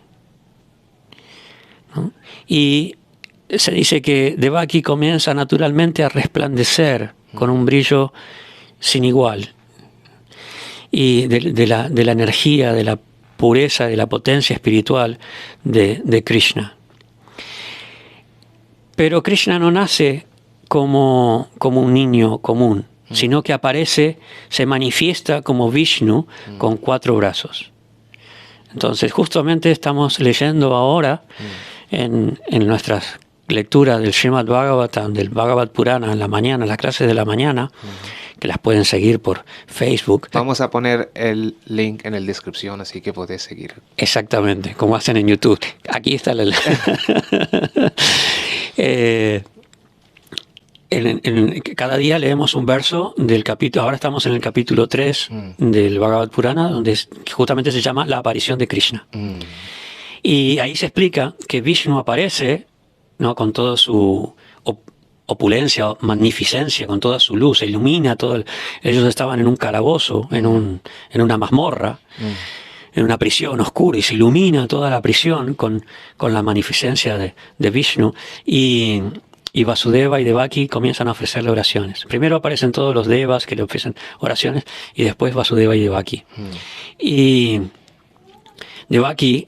[SPEAKER 1] ¿no? Y se dice que Devaki comienza naturalmente a resplandecer con un brillo sin igual, y de la energía, de la pureza, de la potencia espiritual de Krishna. Pero Krishna no nace como un niño común, sino que aparece, se manifiesta como Vishnu con 4 brazos. Entonces, justamente estamos leyendo ahora en nuestras lecturas del Srimad Bhagavatam, del Bhagavad Purana en la mañana, en las clases de la mañana, que las pueden seguir por Facebook.
[SPEAKER 2] Vamos a poner el link en la descripción, así que podés seguir.
[SPEAKER 1] Exactamente, como hacen en YouTube. Aquí está cada día leemos un verso del capítulo. Ahora estamos en el capítulo 3 del Bhagavad Purana, donde justamente se llama la aparición de Krishna. Y ahí se explica que Vishnu aparece, ¿no? Con todo su opulencia, magnificencia, con toda su luz, se ilumina todo. Ellos estaban en un calabozo, en una mazmorra, en una prisión oscura, y se ilumina toda la prisión con la magnificencia de Vishnu. Y Vasudeva y Devaki comienzan a ofrecerle oraciones. Primero aparecen todos los devas que le ofrecen oraciones, y después Vasudeva y Devaki. Y Devaki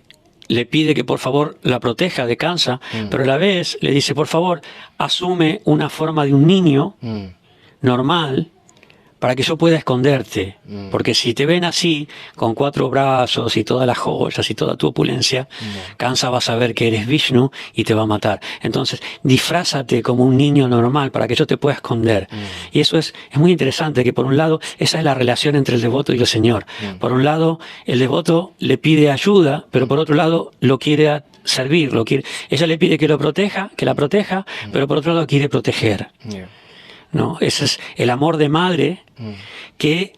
[SPEAKER 1] le pide que por favor la proteja de Kansa, pero a la vez le dice, por favor, asume una forma de un niño normal para que yo pueda esconderte. Porque si te ven así, con 4 brazos y todas las joyas y toda tu opulencia, Kansa va a saber que eres Vishnu y te va a matar. Entonces, disfrázate como un niño normal para que yo te pueda esconder. Y eso es muy interesante, que por un lado, esa es la relación entre el devoto y el Señor. Por un lado, el devoto le pide ayuda, pero por otro lado, lo quiere servir. Ella le pide que la proteja, pero por otro lado quiere proteger. ¿No? Ese es el amor de madre, que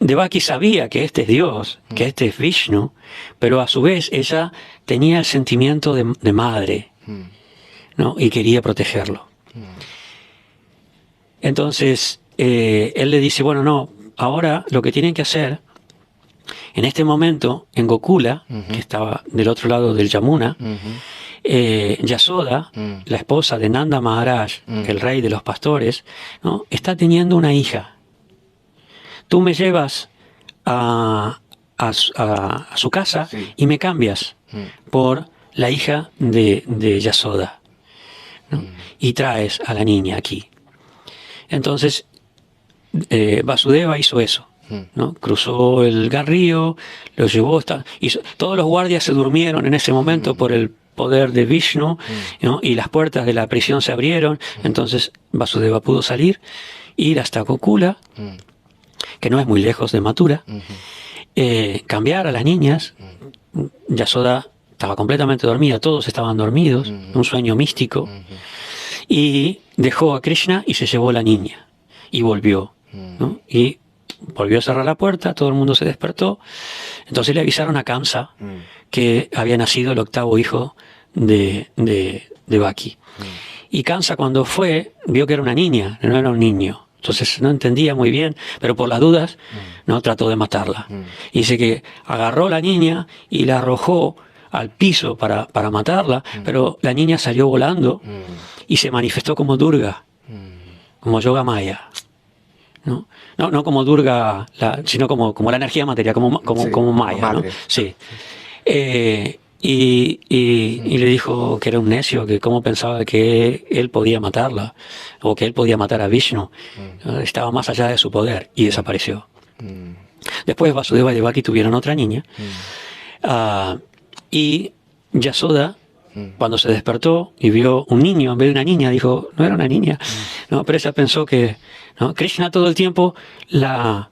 [SPEAKER 1] Devaki sabía que este es Dios, que este es Vishnu, pero a su vez ella tenía el sentimiento de madre, ¿no? Y quería protegerlo. Entonces él le dice, bueno, no, ahora lo que tienen que hacer, en este momento, en Gokula, que estaba del otro lado del Yamuna, Yasoda, la esposa de Nanda Maharaj, el rey de los pastores, ¿no? Está teniendo una hija. Tú me llevas a su casa, y me cambias por la hija de Yasoda, ¿no? Y traes a la niña aquí. Entonces Vasudeva hizo eso, ¿no? Cruzó el río, lo llevó, todos los guardias se durmieron en ese momento por el poder de Vishnu, ¿no? Y las puertas de la prisión se abrieron. Entonces Vasudeva pudo salir, ir hasta Gokula, que no es muy lejos de Mathura, cambiar a las niñas. Yasoda estaba completamente dormida, todos estaban dormidos, un sueño místico, y dejó a Krishna y se llevó a la niña y volvió, ¿no? Y volvió a cerrar la puerta, todo el mundo se despertó. Entonces le avisaron a Kamsa que había nacido el 8º hijo de Devaki. Y Kamsa, cuando fue, vio que era una niña, no era un niño. Entonces no entendía muy bien, pero por las dudas no trató de matarla. Y dice que agarró a la niña y la arrojó al piso para matarla, pero la niña salió volando y se manifestó como Durga, como Yoga Maya. No como Durga, sino como la energía material, como Maya, ¿no? Sí. Y le dijo que era un necio, que cómo pensaba que él podía matarla, o que él podía matar a Vishnu. Estaba más allá de su poder, y desapareció. Después Vasudeva y Devaki tuvieron otra niña, y Yasoda, cuando se despertó y vio un niño en vez de una niña, dijo, no era una niña, ¿no? Pero ella pensó que, ¿no? Krishna todo el tiempo la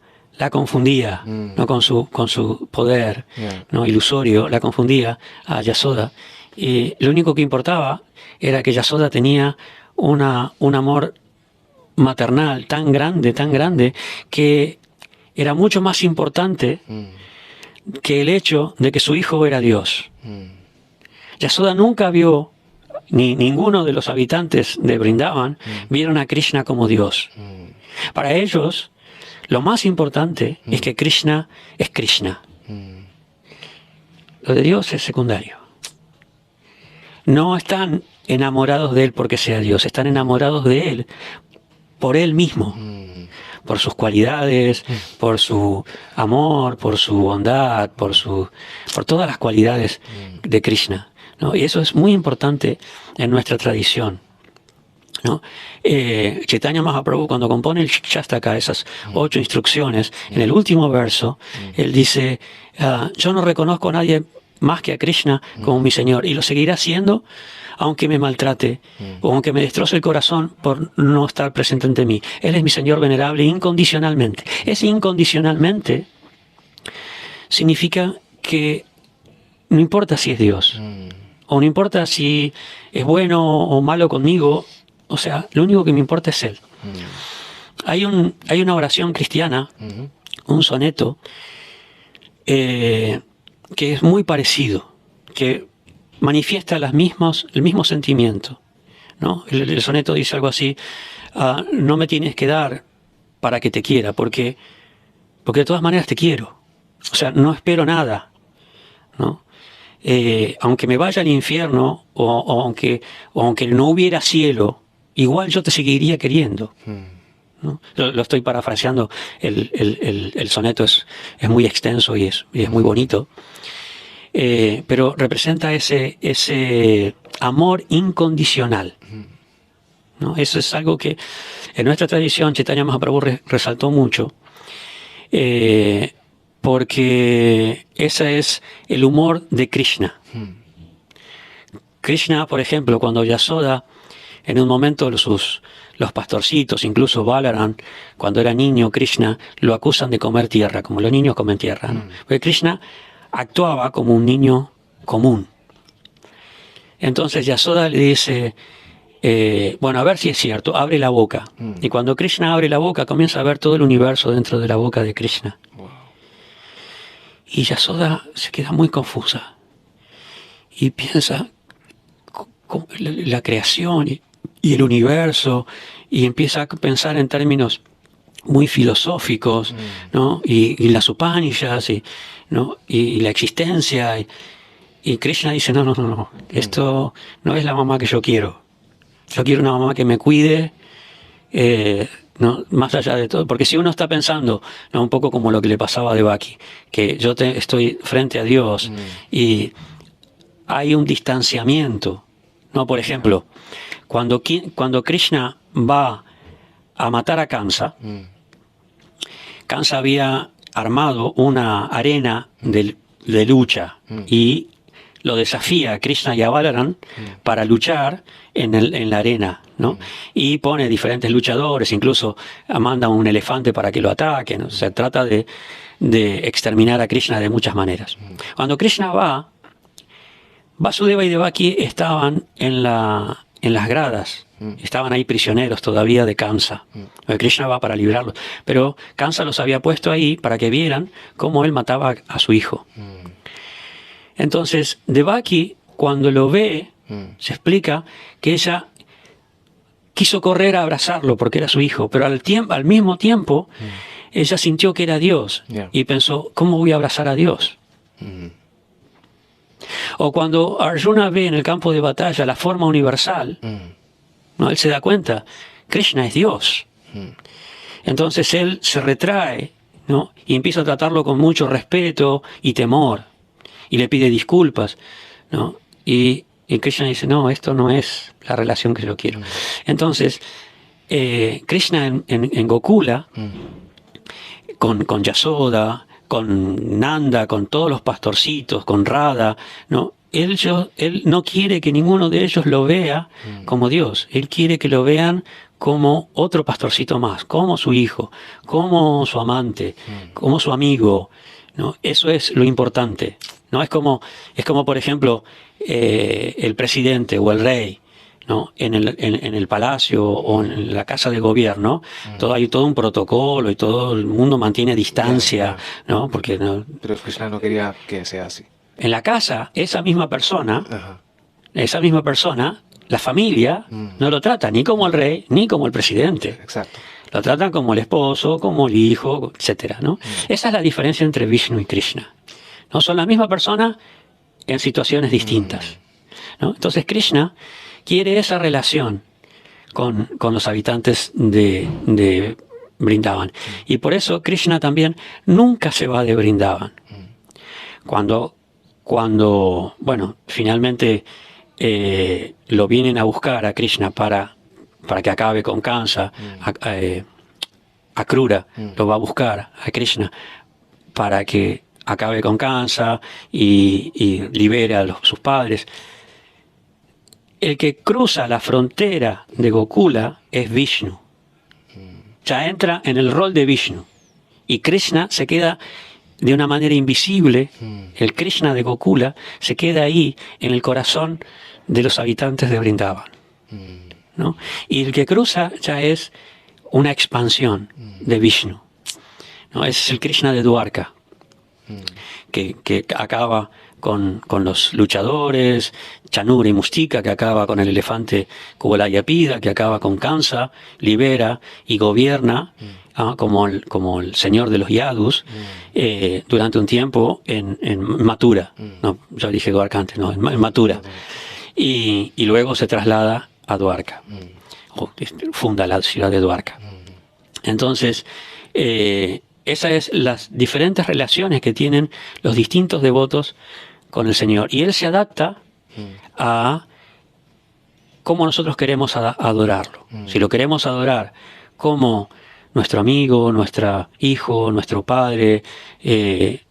[SPEAKER 1] confundía, ¿no? con su poder, ¿no? Ilusorio, la confundía a Yasoda. Y lo único que importaba era que Yasoda tenía un amor maternal tan grande, que era mucho más importante que el hecho de que su hijo era Dios. Yasoda nunca vio, ni ninguno de los habitantes de Vrindavan vieron a Krishna como Dios. Para ellos, lo más importante es que Krishna es Krishna. Lo de Dios es secundario. No están enamorados de Él porque sea Dios, están enamorados de Él por Él mismo, por sus cualidades, por su amor, por su bondad, por todas las cualidades de Krishna, ¿no? Y eso es muy importante en nuestra tradición, ¿no? Chaitanya Mahaprabhu, cuando compone el Shastaka, esas 8 instrucciones, en el último verso, él dice, yo no reconozco a nadie más que a Krishna como mi Señor, y lo seguirá haciendo aunque me maltrate, o aunque me destroce el corazón por no estar presente ante mí. Él es mi Señor venerable incondicionalmente. Ese incondicionalmente significa que no importa si es Dios, o no importa si es bueno o malo conmigo, o sea, lo único que me importa es Él. Hay una oración cristiana, un soneto, que es muy parecido, que manifiesta el mismo sentimiento, ¿no? El soneto dice algo así, no me tienes que dar para que te quiera, porque de todas maneras te quiero. O sea, no espero nada, ¿no? Aunque me vaya al infierno o aunque no hubiera cielo, igual yo te seguiría queriendo, ¿no? Lo estoy parafraseando. El soneto es muy extenso y es muy bonito, pero representa ese amor incondicional, ¿no? Eso es algo que en nuestra tradición Chaitanya Mahaprabhu resaltó mucho, porque ese es el humor de Krishna. Krishna, por ejemplo, cuando Yasoda, en un momento los pastorcitos, incluso Balaram, cuando era niño, Krishna, lo acusan de comer tierra, como los niños comen tierra, ¿no? Porque Krishna actuaba como un niño común. Entonces Yasoda le dice, bueno, a ver si es cierto, abre la boca. Y cuando Krishna abre la boca, comienza a ver todo el universo dentro de la boca de Krishna. Y Yasoda se queda muy confusa y piensa la creación y el universo, y empieza a pensar en términos muy filosóficos, ¿no? Y las Upanishads, ¿no? Y la existencia. Y Krishna dice, no, esto no es la mamá que yo quiero. Yo quiero una mamá que me cuide, no, más allá de todo, porque si uno está pensando, ¿no? Un poco como lo que le pasaba a Devaki, que yo estoy frente a Dios y hay un distanciamiento, ¿no? Por ejemplo, cuando Krishna va a matar a Kamsa, Kamsa había armado una arena de lucha y lo desafía a Krishna y a Balaram para luchar en la arena, ¿no? Y pone diferentes luchadores, incluso manda un elefante para que lo ataque, ¿no? Se trata de exterminar a Krishna de muchas maneras. Cuando Krishna va, Vasudeva y Devaki estaban en las gradas, estaban ahí prisioneros todavía de Kamsa. Krishna va para librarlos, pero Kamsa los había puesto ahí para que vieran cómo él mataba a su hijo. Entonces, Devaki, cuando lo ve, se explica que ella quiso correr a abrazarlo porque era su hijo, pero al mismo tiempo, ella sintió que era Dios y pensó, ¿cómo voy a abrazar a Dios? O cuando Arjuna ve en el campo de batalla la forma universal, ¿no? Él se da cuenta, Krishna es Dios. Entonces él se retrae, ¿no? Y empieza a tratarlo con mucho respeto y temor. Y le pide disculpas, ¿no? Y Krishna dice, no, esto no es la relación que yo quiero. Entonces, Krishna en Gokula, con Yasoda, con Nanda, con todos los pastorcitos, con Radha, ¿no? Él no quiere que ninguno de ellos lo vea como Dios. Él quiere que lo vean como otro pastorcito más, como su hijo, como su amante, como su amigo, ¿no? Eso es lo importante. No es como por ejemplo, el presidente o el rey, ¿no? En el palacio o en la casa de gobierno, hay todo un protocolo y todo el mundo mantiene distancia, ¿no? Porque no.
[SPEAKER 2] Pero Krishna no quería que sea así.
[SPEAKER 1] En la casa, esa misma persona, la familia, no lo trata ni como el rey ni como el presidente.
[SPEAKER 2] Exacto.
[SPEAKER 1] Lo tratan como el esposo, como el hijo, etcétera, ¿no? Esa es la diferencia entre Vishnu y Krishna. No son la misma persona en situaciones distintas, ¿no? Entonces Krishna quiere esa relación con los habitantes de Vrindavan. Y por eso Krishna también nunca se va de Vrindavan. Cuando bueno, finalmente lo vienen a buscar a Krishna para que acabe con Kamsa, Akrura lo va a buscar a Krishna para que acabe con Kamsa y libere a sus padres. El que cruza la frontera de Gokula es Vishnu. Ya entra en el rol de Vishnu. Y Krishna se queda de una manera invisible. El Krishna de Gokula se queda ahí en el corazón de los habitantes de Vrindavan, ¿no? Y el que cruza ya es una expansión de Vishnu, ¿no? Es el Krishna de Dwarka, que acaba con los luchadores, Chanura y Mustika, que acaba con el elefante Kuvalayapida, que acaba con Kansa, libera y gobierna como el señor de los Yadus durante un tiempo en Mathura. No, yo dije Dwarka antes, no, en Mathura. Y luego se traslada a Dwarka. Funda la ciudad de Dwarka. Entonces, esas es las diferentes relaciones que tienen los distintos devotos con el Señor. Y Él se adapta a cómo nosotros queremos adorarlo. Si lo queremos adorar como nuestro amigo, nuestro hijo, nuestro padre,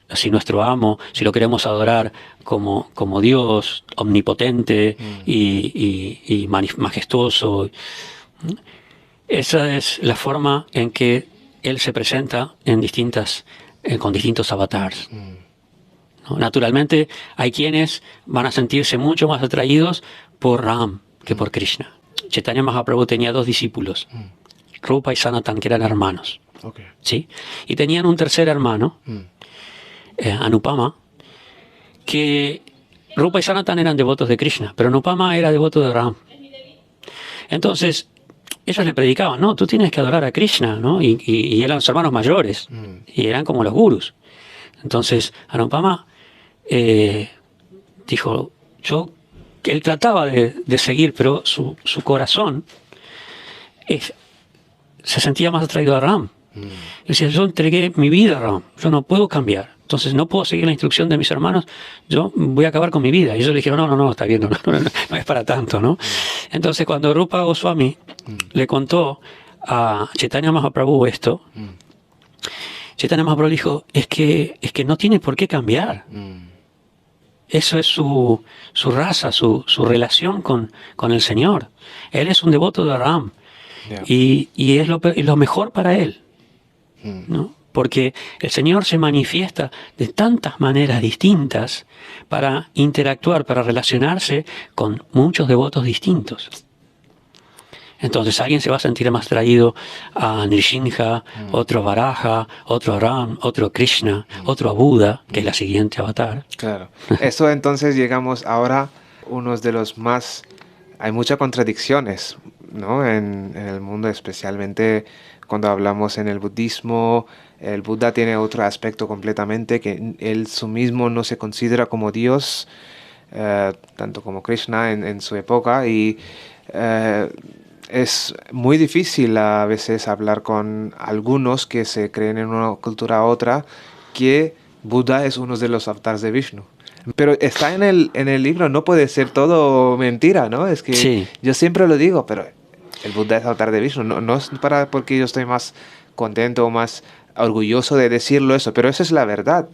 [SPEAKER 1] así nuestro amo, si lo queremos adorar como Dios omnipotente y majestuoso, esa es la forma en que Él se presenta con distintos avatars. ¿No? Naturalmente, hay quienes van a sentirse mucho más atraídos por Ram que por Krishna. Chaitanya Mahaprabhu tenía 2 discípulos, Rupa y Sanatan, que eran hermanos.
[SPEAKER 2] Okay.
[SPEAKER 1] ¿Sí? Y tenían un tercer hermano, Anupama, que Rupa y Sanatan eran devotos de Krishna, pero Anupama era devoto de Ram. Entonces, ellos le predicaban, no, tú tienes que adorar a Krishna, ¿no? Y eran los hermanos mayores, y eran como los gurus. Entonces, Anupama dijo, él trataba de seguir, pero su corazón se sentía más atraído a Ram. Él decía, yo entregué mi vida a Ram, yo no puedo cambiar. Entonces no puedo seguir la instrucción de mis hermanos, yo voy a acabar con mi vida. Y ellos le dijeron, no, está bien, no es para tanto, ¿no? Entonces cuando Rupa Goswami le contó a Chaitanya Mahaprabhu esto, Chaitanya Mahaprabhu dijo, es que no tiene por qué cambiar. Eso es su raza, su relación con el Señor. Él es un devoto de Ram. Yeah. Y es lo mejor para él, ¿no? Porque el Señor se manifiesta de tantas maneras distintas para interactuar, para relacionarse con muchos devotos distintos. Entonces alguien se va a sentir más atraído a Nrsimha, otro a Varaha, otro a Ram, otro a Krishna, otro a Buda, que es la siguiente avatar.
[SPEAKER 2] Claro. Eso entonces llegamos ahora a uno de los más... Hay muchas contradicciones, ¿no? En el mundo, especialmente cuando hablamos en el budismo. El Buda tiene otro aspecto completamente, que él su mismo no se considera como Dios, tanto como Krishna en su época, y es muy difícil a veces hablar con algunos que se creen en una cultura a otra, que Buda es uno de los avatares de Vishnu. Pero está en el libro, no puede ser todo mentira, ¿no? Es que sí. Yo siempre lo digo, pero el Buda es avatar de Vishnu. No es porque yo estoy más contento o más orgulloso de decirlo eso, pero esa es la verdad.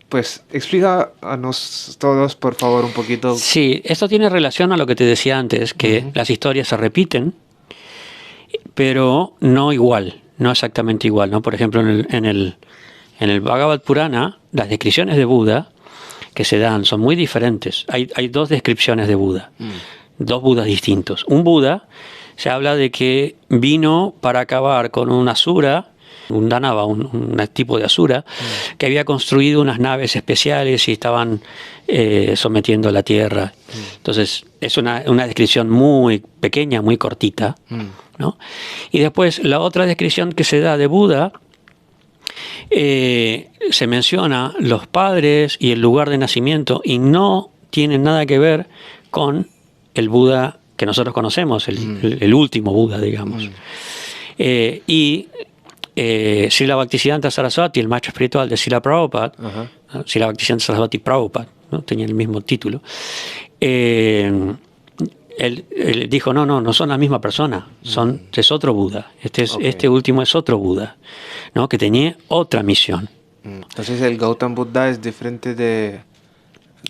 [SPEAKER 2] Pues explícanos todos, por favor, un poquito.
[SPEAKER 1] Sí, esto tiene relación a lo que te decía antes, que las historias se repiten, pero no igual, no exactamente igual, ¿no? Por ejemplo, en el Bhagavad Purana, las descripciones de Buda que se dan son muy diferentes. Hay 2 descripciones de Buda, 2 Budas distintos. Un Buda se habla de que vino para acabar con un asura, un Danava, un tipo de asura, que había construido unas naves especiales y estaban sometiendo a la tierra. Entonces, es una descripción muy pequeña, muy cortita, ¿no? Y después, la otra descripción que se da de Buda, se menciona los padres y el lugar de nacimiento, y no tienen nada que ver con el Buda que nosotros conocemos, el último Buda, digamos. Srila Bhaktisiddhanta Saraswati, el maestro espiritual de Srila Prabhupada, Srila Bhaktisiddhanta Saraswati Prabhupada, ¿no? Tenía el mismo título. Él dijo, no son la misma persona, es otro Buda. Este último es otro Buda, ¿no? Que tenía otra misión.
[SPEAKER 2] Entonces el Gautam Buddha es diferente de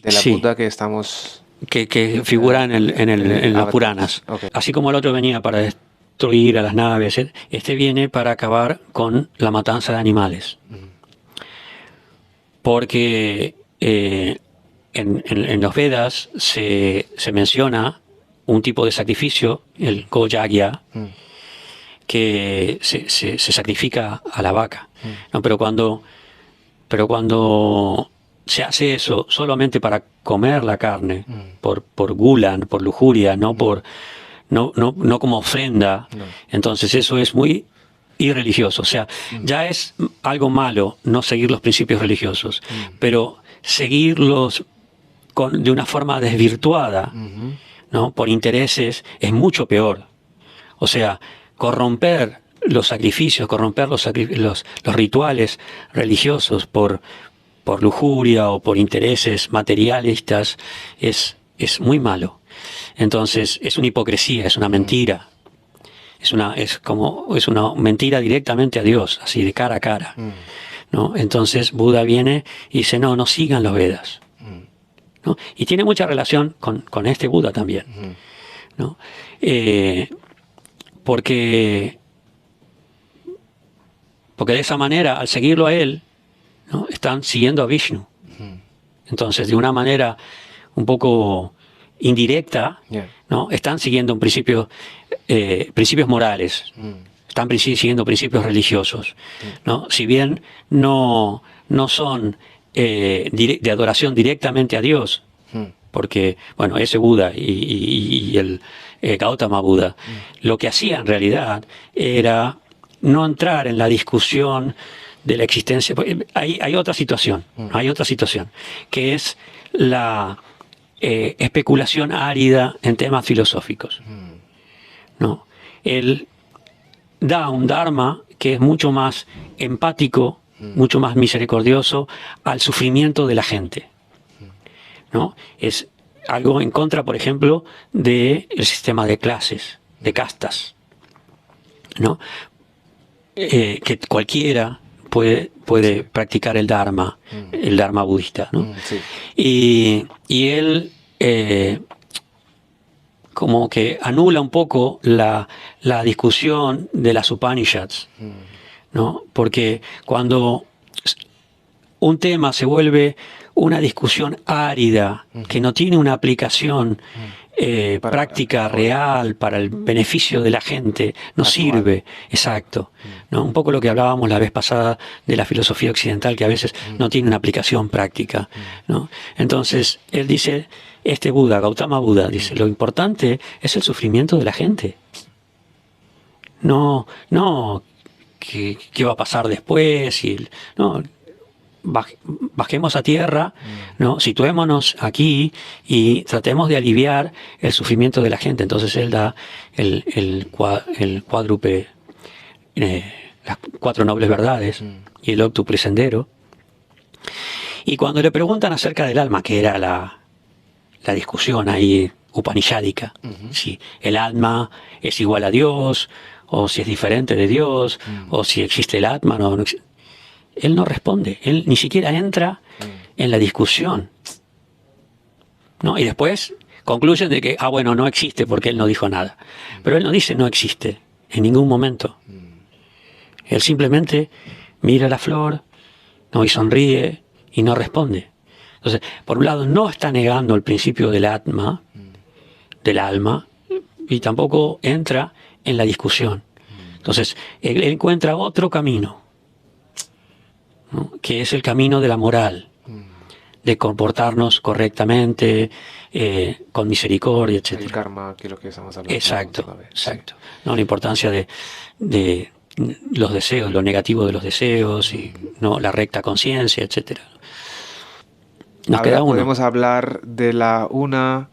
[SPEAKER 2] la Buddha que estamos...
[SPEAKER 1] Que figura en las Puranas. Okay. Así como el otro venía para destruir a las naves, este viene para acabar con la matanza de animales. Porque en los Vedas se menciona un tipo de sacrificio, el Gojagya, que se sacrifica a la vaca. ¿No? Pero cuando se hace eso solamente para comer la carne, por gula, por lujuria, no como ofrenda, entonces eso es muy irreligioso. O sea, ya es algo malo no seguir los principios religiosos, pero seguirlos de una forma desvirtuada, ¿no? Por intereses, es mucho peor. O sea, corromper los sacrificios, corromper los rituales religiosos por lujuria o por intereses materialistas es muy malo. Entonces es una hipocresía, es una mentira. Es una mentira directamente a Dios, así de cara a cara, ¿no? Entonces Buda viene y dice, no sigan los Vedas, ¿no? Y tiene mucha relación con este Buda también, ¿no? Porque de esa manera, al seguirlo a él, ¿no? Están siguiendo a Vishnu. Entonces, de una manera un poco indirecta, ¿no? Están siguiendo principios morales, están siguiendo principios religiosos, ¿no? Si bien no son de adoración directamente a Dios, porque, bueno, ese Buda y el Gautama Buda, lo que hacía en realidad era no entrar en la discusión de la existencia. Hay otra situación, que es la especulación árida en temas filosóficos, ¿no? Él da un dharma que es mucho más empático, mucho más misericordioso al sufrimiento de la gente, ¿no? Es algo en contra, por ejemplo, del sistema de clases, de castas, ¿no? Que cualquiera puede practicar el dharma budista, ¿no? Sí. Y él como que anula un poco la discusión de las Upanishads, ¿no? Porque cuando un tema se vuelve una discusión árida, que no tiene una aplicación práctica real para el beneficio de la gente, no sirve. Exacto, ¿no? Un poco lo que hablábamos la vez pasada de la filosofía occidental, que a veces no tiene una aplicación práctica, ¿no? Entonces él dice, este Buda, Gautama Buda, dice, lo importante es el sufrimiento de la gente, no qué va a pasar después, no. Bajemos a tierra, ¿no? Situémonos aquí y tratemos de aliviar el sufrimiento de la gente. Entonces él da el cuádruple, las 4 nobles verdades y el óctuple sendero. Y cuando le preguntan acerca del alma, que era la discusión ahí upanishádica, si el alma es igual a Dios, o si es diferente de Dios, o si existe el Atman o no existe. Él no responde, él ni siquiera entra en la discusión, ¿no? Y después concluyen de que, bueno, no existe porque él no dijo nada. Pero él no dice no existe en ningún momento. Él simplemente mira la flor, ¿no? Y sonríe y no responde. Entonces, por un lado, no está negando el principio del alma, y tampoco entra en la discusión. Entonces, él encuentra otro camino, ¿no? Que es el camino de la moral, de comportarnos correctamente, con misericordia, etc.
[SPEAKER 2] El karma, que es lo que estamos hablando.
[SPEAKER 1] Exacto. ¿No? La importancia de los deseos, lo negativo de los deseos, y no la recta conciencia, etc. Nos
[SPEAKER 2] ahora
[SPEAKER 1] queda uno.
[SPEAKER 2] Podemos hablar de la una,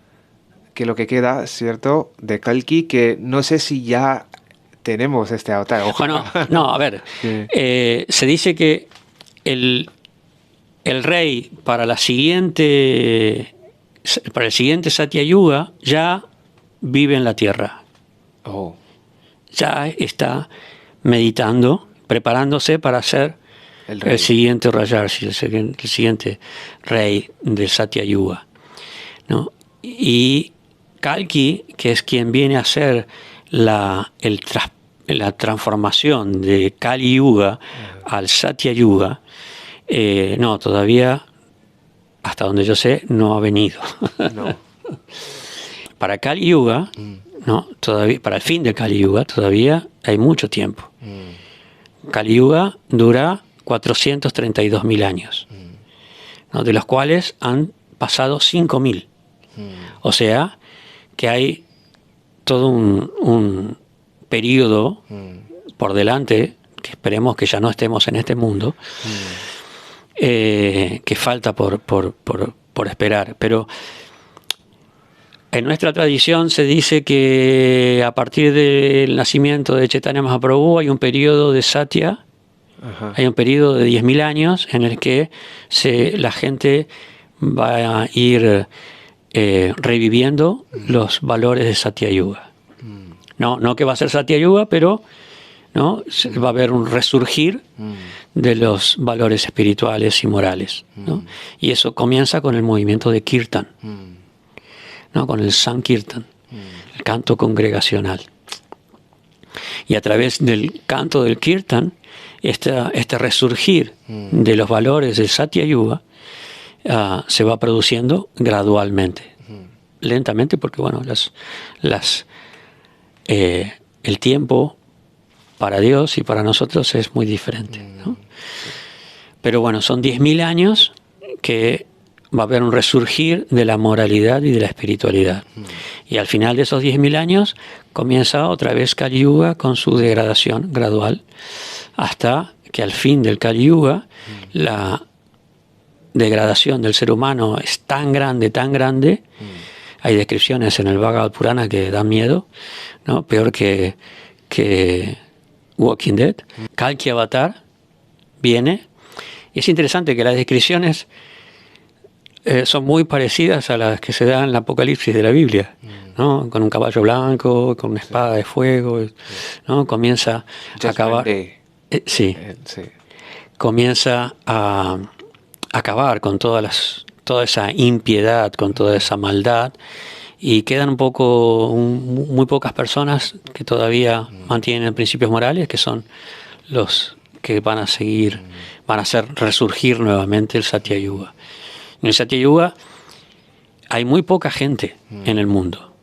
[SPEAKER 2] que lo que queda, ¿cierto? De Kalki, que no sé si ya tenemos este avatar.
[SPEAKER 1] Bueno, no, a ver, se dice que el rey para el siguiente Satya Yuga ya vive en la tierra. Ya está meditando, preparándose para ser el siguiente Rajarsi, el siguiente rey del Satya Yuga, ¿no? Y Kalki, que es quien viene a hacer la transformación de Kali Yuga al Satya Yuga, no, todavía, hasta donde yo sé, no ha venido.
[SPEAKER 2] No.
[SPEAKER 1] Para Kali Yuga, no, todavía, para el fin de Kali Yuga, todavía hay mucho tiempo. Kali Yuga dura 432.000 años. ¿no? De los cuales han pasado 5.000. O sea, que hay todo un periodo por delante, que esperemos que ya no estemos en este mundo, que falta por esperar. Pero en nuestra tradición se dice que a partir del nacimiento de Chaitanya Mahaprabhu hay un periodo de Satya, hay un periodo de 10.000 años en el que la gente va a ir reviviendo los valores de Satya Yuga. No que va a ser Satya Yuga, pero ¿no? Va a haber un resurgir de los valores espirituales y morales, ¿no? Y eso comienza con el movimiento de Kirtan, ¿no? Con el Sankirtan, el canto congregacional. Y a través del canto del Kirtan, este resurgir de los valores del Satya Yuga se va produciendo gradualmente, lentamente, porque bueno, el tiempo para Dios y para nosotros es muy diferente, ¿no? Pero bueno, son 10.000 años que va a haber un resurgir de la moralidad y de la espiritualidad. Y al final de esos 10.000 años comienza otra vez Kali Yuga con su degradación gradual, hasta que al fin del Kali Yuga la degradación del ser humano es tan grande, hay descripciones en el Bhagavad Purana que dan miedo, ¿no? Peor que Walking Dead. Kalki Avatar viene, y es interesante que las descripciones son muy parecidas a las que se dan en el Apocalipsis de la Biblia, ¿no? Con un caballo blanco, con una espada de fuego, ¿no? Comienza a acabar. Comienza a acabar con toda esa impiedad, con toda esa maldad, y quedan muy pocas personas que todavía mantienen principios morales, que son los que van a hacer resurgir nuevamente el Satya Yuga. En el Satya Yuga hay muy poca gente en el mundo,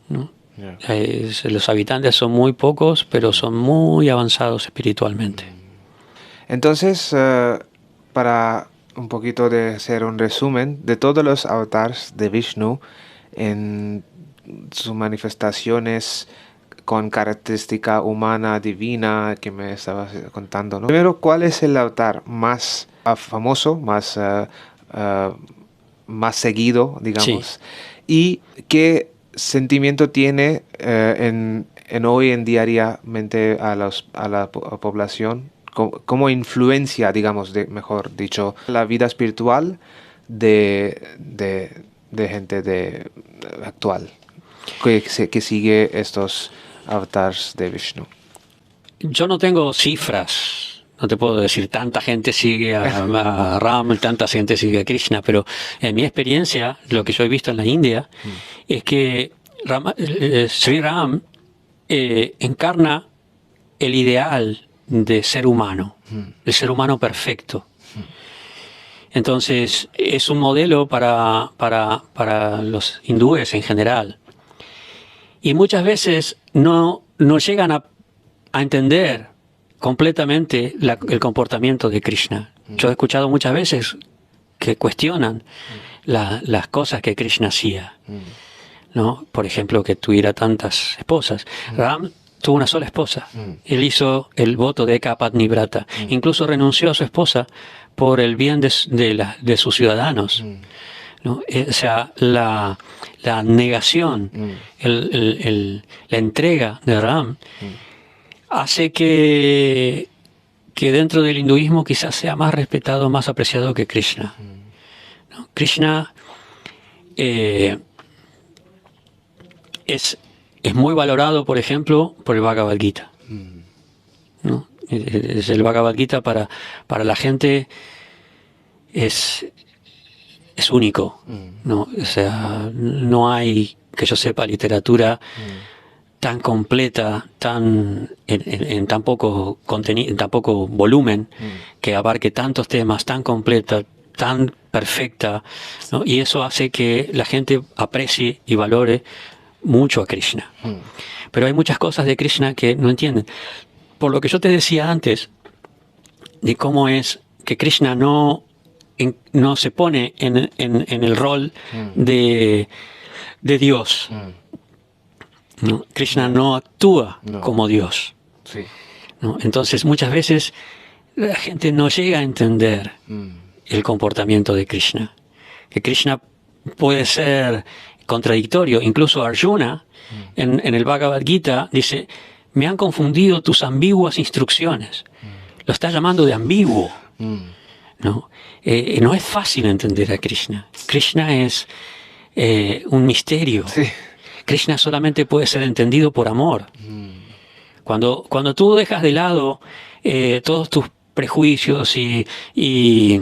[SPEAKER 1] ¿no? Los habitantes son muy pocos, pero son muy avanzados espiritualmente.
[SPEAKER 2] Entonces, para un poquito de hacer un resumen de todos los avatars de Vishnu en sus manifestaciones con característica humana, divina, que me estabas contando, ¿no? Primero, ¿cuál es el avatar más famoso, más seguido, digamos? Sí. ¿Y qué sentimiento tiene hoy en diariamente a la población? ¿Cómo influencia, digamos, mejor dicho, la vida espiritual de gente actual que sigue estos avatars de Vishnu?
[SPEAKER 1] Yo no tengo cifras, no te puedo decir tanta gente sigue a Ram, tanta gente sigue a Krishna, pero en mi experiencia, lo que yo he visto en la India, es que Sri Ram encarna el ideal de ser humano, el ser humano perfecto. Entonces es un modelo para los hindúes en general. Y muchas veces no llegan a entender completamente el comportamiento de Krishna. Yo he escuchado muchas veces que cuestionan las cosas que Krishna hacía, ¿no? Por ejemplo, que tuviera tantas esposas. Ram tuvo una sola esposa. Él hizo el voto de Ekapatnivrata. Incluso renunció a su esposa por el bien de sus ciudadanos, ¿no? O sea, la negación, la entrega de Ram hace que dentro del hinduismo quizás sea más respetado, más apreciado que Krishna, ¿no? Krishna es muy valorado, por ejemplo, por el Bhagavad Gita, ¿no? Es el Bhagavad Gita para la gente es único, ¿no? O sea, no hay, que yo sepa, literatura tan completa, en tan poco contenido, en tan poco volumen, que abarque tantos temas, tan completa, tan perfecta, ¿no? Y eso hace que la gente aprecie y valore mucho a Krishna. Pero hay muchas cosas de Krishna que no entienden. Por lo que yo te decía antes, de cómo es que Krishna no no se pone en el rol de Dios. ¿No? Krishna no actúa como Dios.
[SPEAKER 2] Sí.
[SPEAKER 1] ¿No? Entonces muchas veces la gente no llega a entender el comportamiento de Krishna. Que Krishna puede ser contradictorio. Incluso Arjuna, en el Bhagavad Gita, dice: me han confundido tus ambiguas instrucciones. Lo está llamando de ambiguo. ¿No? No es fácil entender a Krishna. Krishna es un misterio.
[SPEAKER 2] Sí.
[SPEAKER 1] Krishna solamente puede ser entendido por amor. Cuando tú dejas de lado todos tus prejuicios y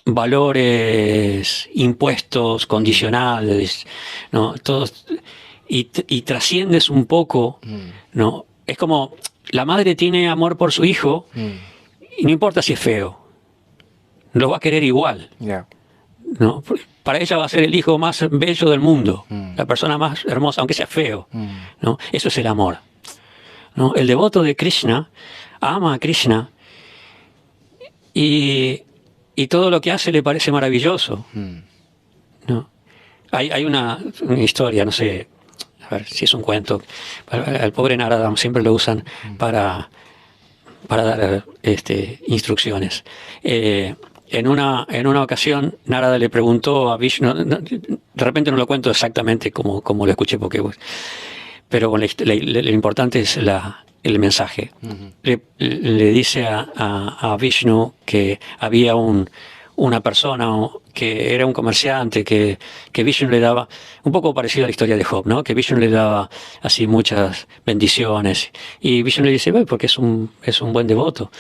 [SPEAKER 1] valores impuestos, condicionales, ¿no? Todos, y trasciendes un poco, ¿no? Es como la madre tiene amor por su hijo y no importa si es feo, lo va a querer igual. ¿No? Para ella va a ser el hijo más bello del mundo, la persona más hermosa, aunque sea feo. ¿No? Eso es el amor. ¿No? El devoto de Krishna ama a Krishna y todo lo que hace le parece maravilloso. ¿No? Hay una historia, no sé, a ver si es un cuento. Al pobre Narada siempre lo usan para dar instrucciones. En una ocasión, Narada le preguntó a Vishnu, de repente no lo cuento exactamente como lo escuché, pero lo importante es el mensaje. Le dice a Vishnu que había una persona que era un comerciante que Vishnu le daba, un poco parecido a la historia de Job, ¿no? Que Vishnu le daba así muchas bendiciones. Y Vishnu le dice: porque es un buen devoto.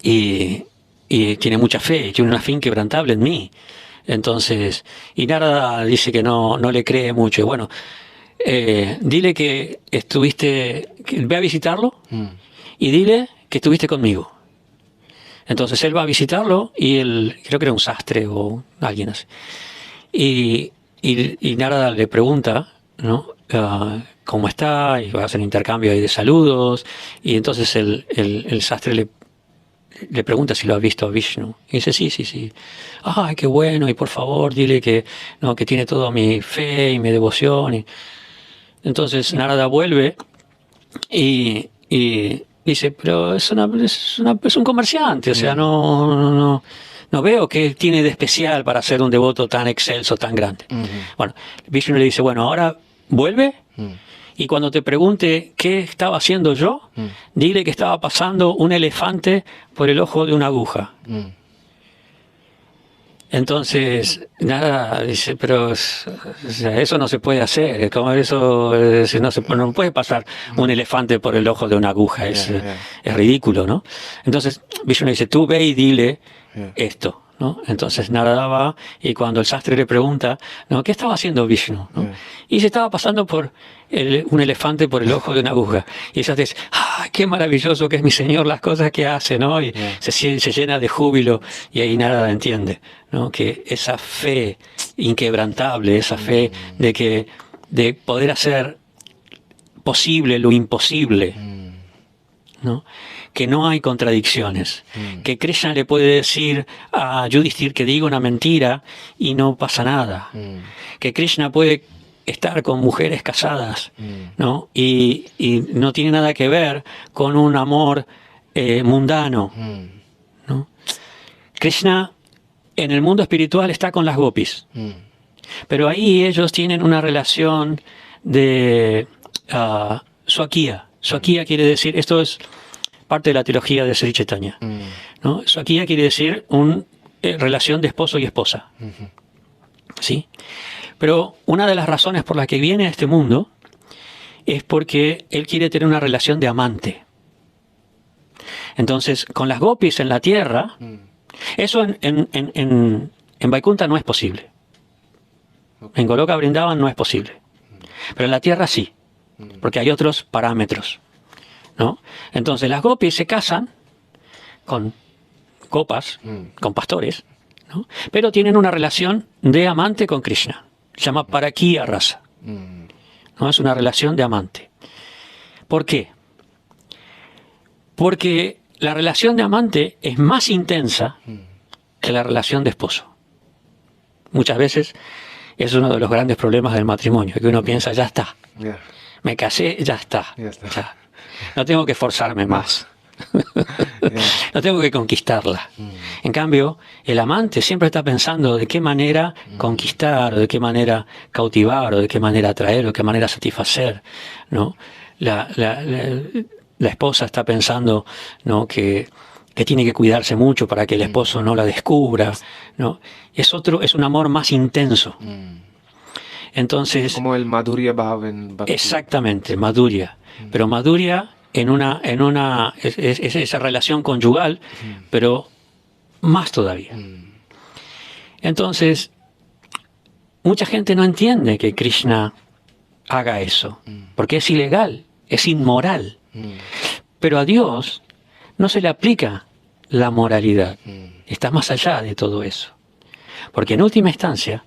[SPEAKER 1] Y tiene mucha fe, tiene una fe inquebrantable en mí. Entonces, y Narada dice que no le cree mucho. Y bueno, dile que ve a visitarlo y dile que estuviste conmigo. Entonces él va a visitarlo y él, creo que era un sastre o alguien así. Y Narada le pregunta, ¿no? ¿Cómo está? Y va a hacer intercambio ahí de saludos. Y entonces el sastre le pregunta si lo ha visto a Vishnu. Y dice: sí. ¡Ay, qué bueno! Y por favor, dile que tiene toda mi fe y mi devoción. Entonces Narada vuelve y dice: pero es un comerciante, o sea, no veo qué tiene de especial para ser un devoto tan excelso, tan grande. Bueno, Vishnu le dice: bueno, ahora vuelve. Y cuando te pregunte qué estaba haciendo yo, dile que estaba pasando un elefante por el ojo de una aguja. Entonces, nada, dice: pero eso no se puede hacer. Como eso no puede pasar un elefante por el ojo de una aguja. Es ridículo, ¿no? Entonces, Vishnu le dice: tú ve y dile esto. ¿No? Entonces Narada va, y cuando el sastre le pregunta, ¿no? ¿Qué estaba haciendo Vishnu? ¿No? Y se estaba pasando por un elefante por el ojo de una aguja. Y el sastre dice: qué maravilloso que es mi señor, las cosas que hace, ¿no? Y se llena de júbilo, y ahí Narada entiende, ¿no? Que esa fe inquebrantable, esa fe de poder hacer posible lo imposible, ¿no? Que no hay contradicciones, que Krishna le puede decir a Yudhishthira que diga una mentira y no pasa nada, que Krishna puede estar con mujeres casadas, ¿no? Y no tiene nada que ver con un amor mundano, ¿no? Krishna en el mundo espiritual está con las gopis, pero ahí ellos tienen una relación de Swakiya. Swakiya quiere decir, esto es parte de la teología de Sri Chaitanya, ¿no? Swakiya quiere decir una relación de esposo y esposa. ¿Sí? Pero una de las razones por las que viene a este mundo es porque él quiere tener una relación de amante. Entonces, con las gopis en la tierra, eso en Vaikuntha no es posible. En Goloka Vrindavan no es posible. Pero en la tierra sí, porque hay otros parámetros, ¿no? Entonces las gopis se casan con copas, con pastores, ¿no? Pero tienen una relación de amante con Krishna. Se llama Parakiya Rasa, ¿no? Es una relación de amante. ¿Por qué? Porque la relación de amante es más intensa que la relación de esposo. Muchas veces es uno de los grandes problemas del matrimonio, que uno piensa, ya está, me casé, ya está. Ya. No tengo que esforzarme más. No tengo que conquistarla. En cambio, el amante siempre está pensando de qué manera conquistar, o de qué manera cautivar, o de qué manera atraer, o de qué manera satisfacer, ¿no? La esposa está pensando, ¿no?, que tiene que cuidarse mucho para que el esposo no la descubra, ¿no? Es un amor más intenso. Entonces,
[SPEAKER 2] como el Madhurya Bhavan.
[SPEAKER 1] Exactamente, Madhurya. Pero Madhurya es esa relación conyugal, pero más todavía. Entonces, mucha gente no entiende que Krishna haga eso, porque es ilegal, es inmoral. Pero a Dios no se le aplica la moralidad. Está más allá de todo eso. Porque en última instancia,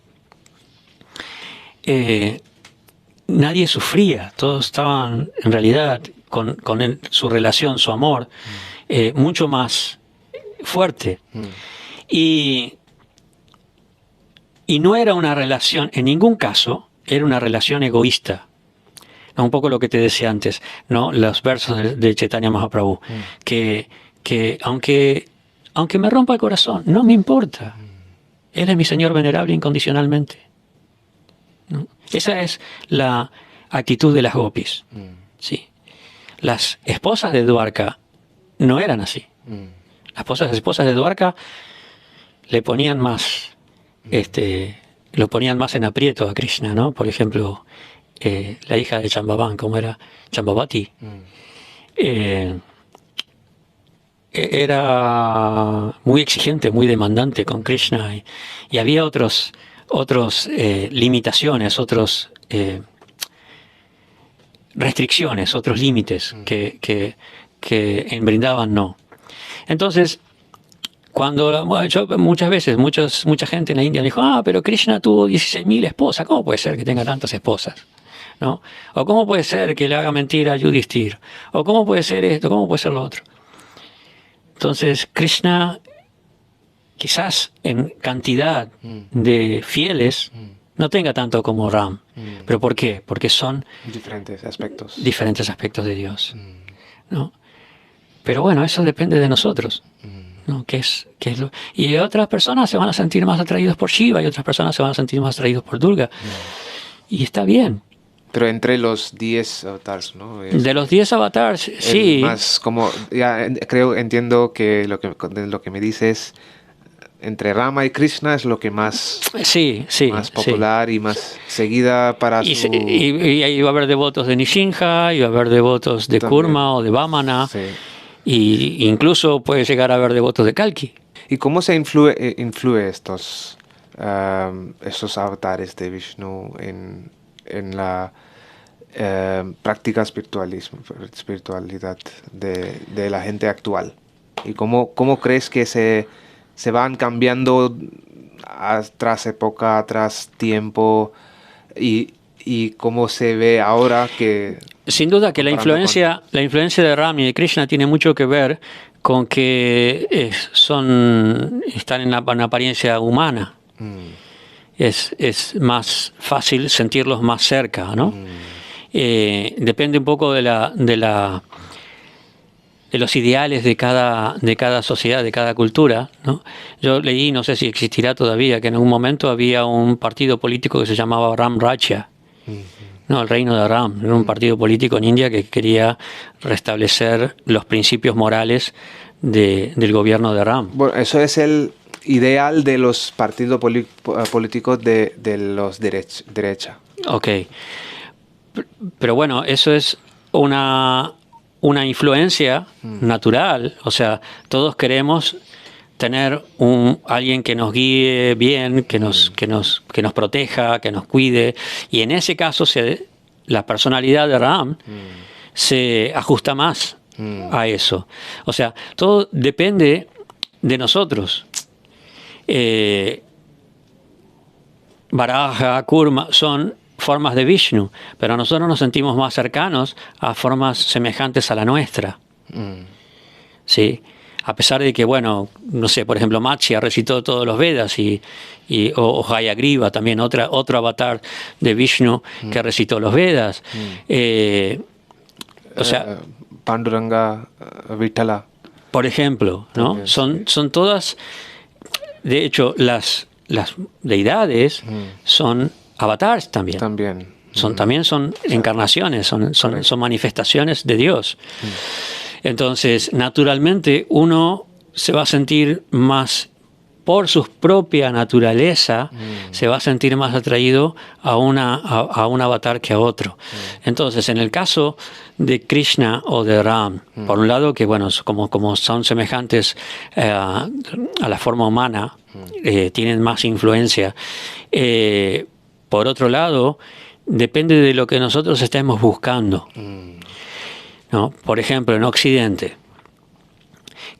[SPEAKER 1] nadie sufría, todos estaban en realidad con su relación, su amor, mucho más fuerte. Y no era una relación, en ningún caso, era una relación egoísta. No, un poco lo que te decía antes, ¿no? Los versos de Chaitanya Mahaprabhu, que aunque me rompa el corazón, no me importa. Él es mi Señor venerable incondicionalmente, ¿no? Esa es la actitud de las gopis. Sí. Las esposas de Dwarka no eran así. Las esposas de Dwarka le ponían más, lo ponían más en aprieto a Krishna, ¿no? Por ejemplo, la hija de Jambavan, ¿cómo era? Jambavati. Era muy exigente, muy demandante con Krishna, y había otros limitaciones, restricciones, otros límites que en Brindavan no. Entonces, muchas veces, mucha gente en la India me dijo, pero Krishna tuvo 16.000 esposas, ¿cómo puede ser que tenga tantas esposas? ¿No? O ¿cómo puede ser que le haga mentir a Yudhishthira? O ¿cómo puede ser esto? ¿Cómo puede ser lo otro? Entonces, Krishna, quizás en cantidad de fieles, no tenga tanto como Ram. ¿Pero por qué? Porque son diferentes aspectos de Dios, ¿no? Pero bueno, eso depende de nosotros, ¿no? Y otras personas se van a sentir más atraídos por Shiva, y otras personas se van a sentir más atraídos por Durga. Y está bien.
[SPEAKER 2] Pero entre los 10 avatars, ¿no?
[SPEAKER 1] De los 10 avatars, sí.
[SPEAKER 2] Más como, entiendo que lo que me dices, entre Rama y Krishna es lo que más, más popular y más seguida para su...
[SPEAKER 1] Y ahí va a haber devotos de Nishinja, y va a haber devotos de Kurma o de Vamana, y incluso puede llegar a haber devotos de Kalki.
[SPEAKER 2] ¿Y cómo se influye estos avatares de Vishnu en la práctica espiritualidad de la gente actual? ¿Y cómo crees que se van cambiando tras época, tras tiempo, y cómo se ve ahora que...
[SPEAKER 1] Sin duda que la influencia de Ram y de Krishna tiene mucho que ver con que están en una apariencia humana. Es más fácil sentirlos más cerca, ¿no? Depende un poco de los ideales de cada sociedad, de cada cultura, ¿no? Yo leí, no sé si existirá todavía, que en algún momento había un partido político que se llamaba Ram Rajya, ¿no? El reino de Ram. Era un partido político en India que quería restablecer los principios morales del gobierno de Ram.
[SPEAKER 2] Bueno, eso es el ideal de los partidos políticos de los derecha.
[SPEAKER 1] Ok. Pero bueno, eso es una influencia natural. O sea, todos queremos tener alguien que nos guíe bien, que nos proteja, que nos cuide. Y en ese caso la personalidad de Ram se ajusta más a eso. O sea, todo depende de nosotros. Varaha, Kurma son formas de Vishnu, pero nosotros nos sentimos más cercanos a formas semejantes a la nuestra. ¿Sí? a pesar de que, bueno, no sé, por ejemplo, Matsya recitó todos los Vedas o Hayagriva, también otro avatar de Vishnu que recitó los Vedas. O sea,
[SPEAKER 2] Panduranga, Vitala.
[SPEAKER 1] Por ejemplo, ¿no?
[SPEAKER 2] También,
[SPEAKER 1] son todas, de hecho, las deidades son avatars también. También son encarnaciones, son manifestaciones de Dios. Entonces, naturalmente, uno se va a sentir más, por su propia naturaleza, se va a sentir más atraído a un avatar que a otro. Entonces, en el caso de Krishna o de Ram, por un lado, que bueno, como son semejantes a la forma humana, tienen más influencia. Por otro lado, depende de lo que nosotros estemos buscando, ¿no? Por ejemplo, en Occidente,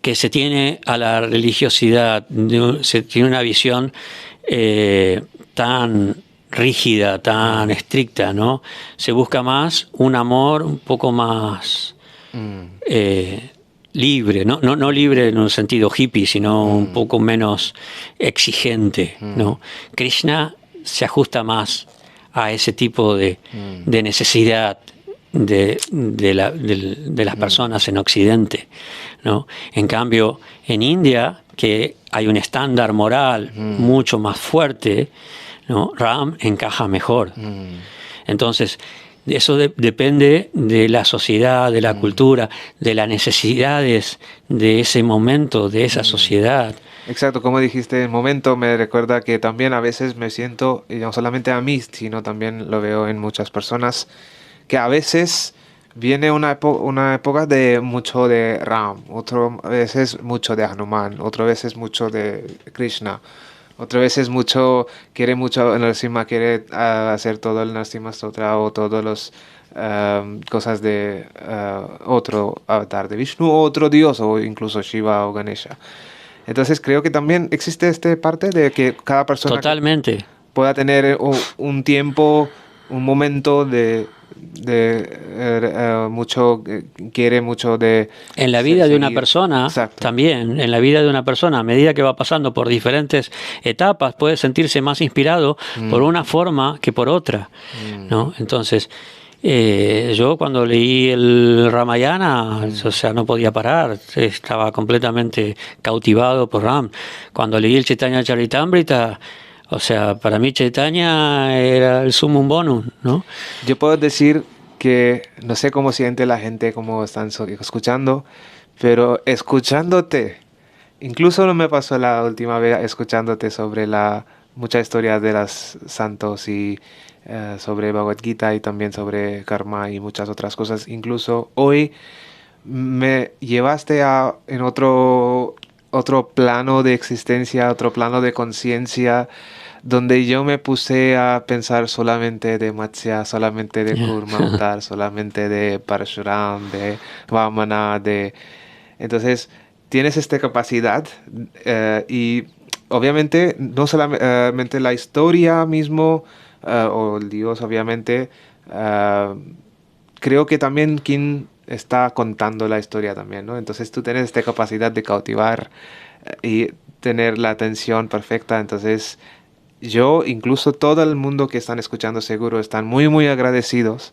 [SPEAKER 1] que se tiene a la religiosidad, se tiene una visión tan rígida, tan estricta, ¿no? Se busca más un amor un poco más libre, no libre en un sentido hippie, sino un poco menos exigente, ¿no? Krishna se ajusta más a ese tipo de necesidad de las personas en Occidente, ¿no? En cambio, en India, que hay un estándar moral mucho más fuerte, ¿no? Ram encaja mejor. Entonces, eso depende de la sociedad, de la cultura, de las necesidades de ese momento, de esa sociedad.
[SPEAKER 2] Exacto, como dijiste, el momento me recuerda que también a veces me siento, y no solamente a mí, sino también lo veo en muchas personas, que a veces viene una época de mucho de Ram, otras veces mucho de Hanuman, otras veces mucho de Krishna, otras veces quiere mucho Narasimha, quiere hacer todo el Narasimha Stotra o todas las cosas de otro avatar de Vishnu, o otro dios, o incluso Shiva o Ganesha. Entonces creo que también existe esta parte de que cada persona
[SPEAKER 1] totalmente
[SPEAKER 2] pueda tener un tiempo, un momento de mucho, quiere mucho de...
[SPEAKER 1] En la vida de una persona, también, en la vida de una persona, a medida que va pasando por diferentes etapas, puede sentirse más inspirado por una forma que por otra, ¿no? Entonces, yo cuando leí el Ramayana, o sea, no podía parar, estaba completamente cautivado por Ram. Cuando leí el Chaitanya Charitamrita, o sea, para mí Chaitanya era el sumum bonum, ¿no?
[SPEAKER 2] Yo puedo decir que no sé cómo siente la gente, cómo están escuchando, pero escuchándote, incluso no me pasó la última vez escuchándote sobre muchas historias de los santos y sobre Bhagavad Gita y también sobre karma y muchas otras cosas. Incluso hoy me llevaste en otro plano de existencia, otro plano de conciencia, donde yo me puse a pensar solamente de Matsya, solamente de Kurma Avatar, solamente de Parashuram, de Vamana, Entonces, tienes esta capacidad y obviamente no solamente la historia mismo o el Dios, obviamente, creo que también quien está contando la historia también, ¿no? Entonces tú tienes esta capacidad de cautivar y tener la atención perfecta. Entonces yo, incluso todo el mundo que están escuchando seguro están muy, muy agradecidos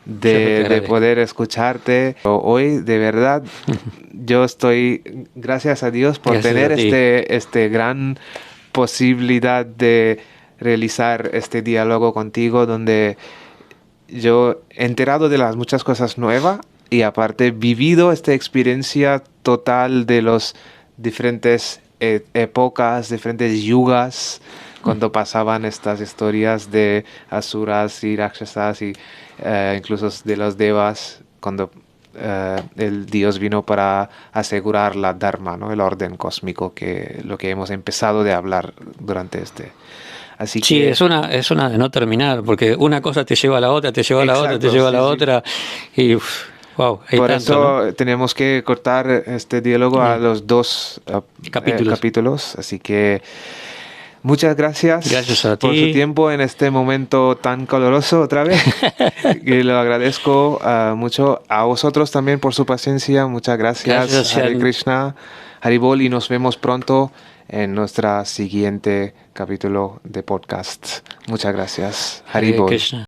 [SPEAKER 2] de poder escucharte. Hoy, de verdad, yo estoy, gracias a Dios por tener este gran posibilidad de realizar este diálogo contigo, donde yo he enterado de las muchas cosas nuevas y aparte vivido esta experiencia total de los diferentes épocas, diferentes yugas, cuando pasaban estas historias de asuras y rakshasas y incluso de los devas, cuando el Dios vino para asegurar la dharma, ¿no? El orden cósmico, que lo que hemos empezado de hablar durante Así
[SPEAKER 1] sí,
[SPEAKER 2] que...
[SPEAKER 1] es una de no terminar, porque una cosa te lleva a la otra, te lleva a la otra, te lleva a la otra, y wow, hay
[SPEAKER 2] por
[SPEAKER 1] tanto,
[SPEAKER 2] eso
[SPEAKER 1] ¿no?
[SPEAKER 2] tenemos que cortar este diálogo a los dos capítulos. Así que Muchas gracias,
[SPEAKER 1] a ti
[SPEAKER 2] por su tiempo en este momento tan caluroso otra vez. Y lo agradezco mucho a vosotros también por su paciencia. Muchas gracias. Hare Krishna, Haribol, y nos vemos pronto en nuestro siguiente capítulo de podcast. Muchas gracias. Haribol.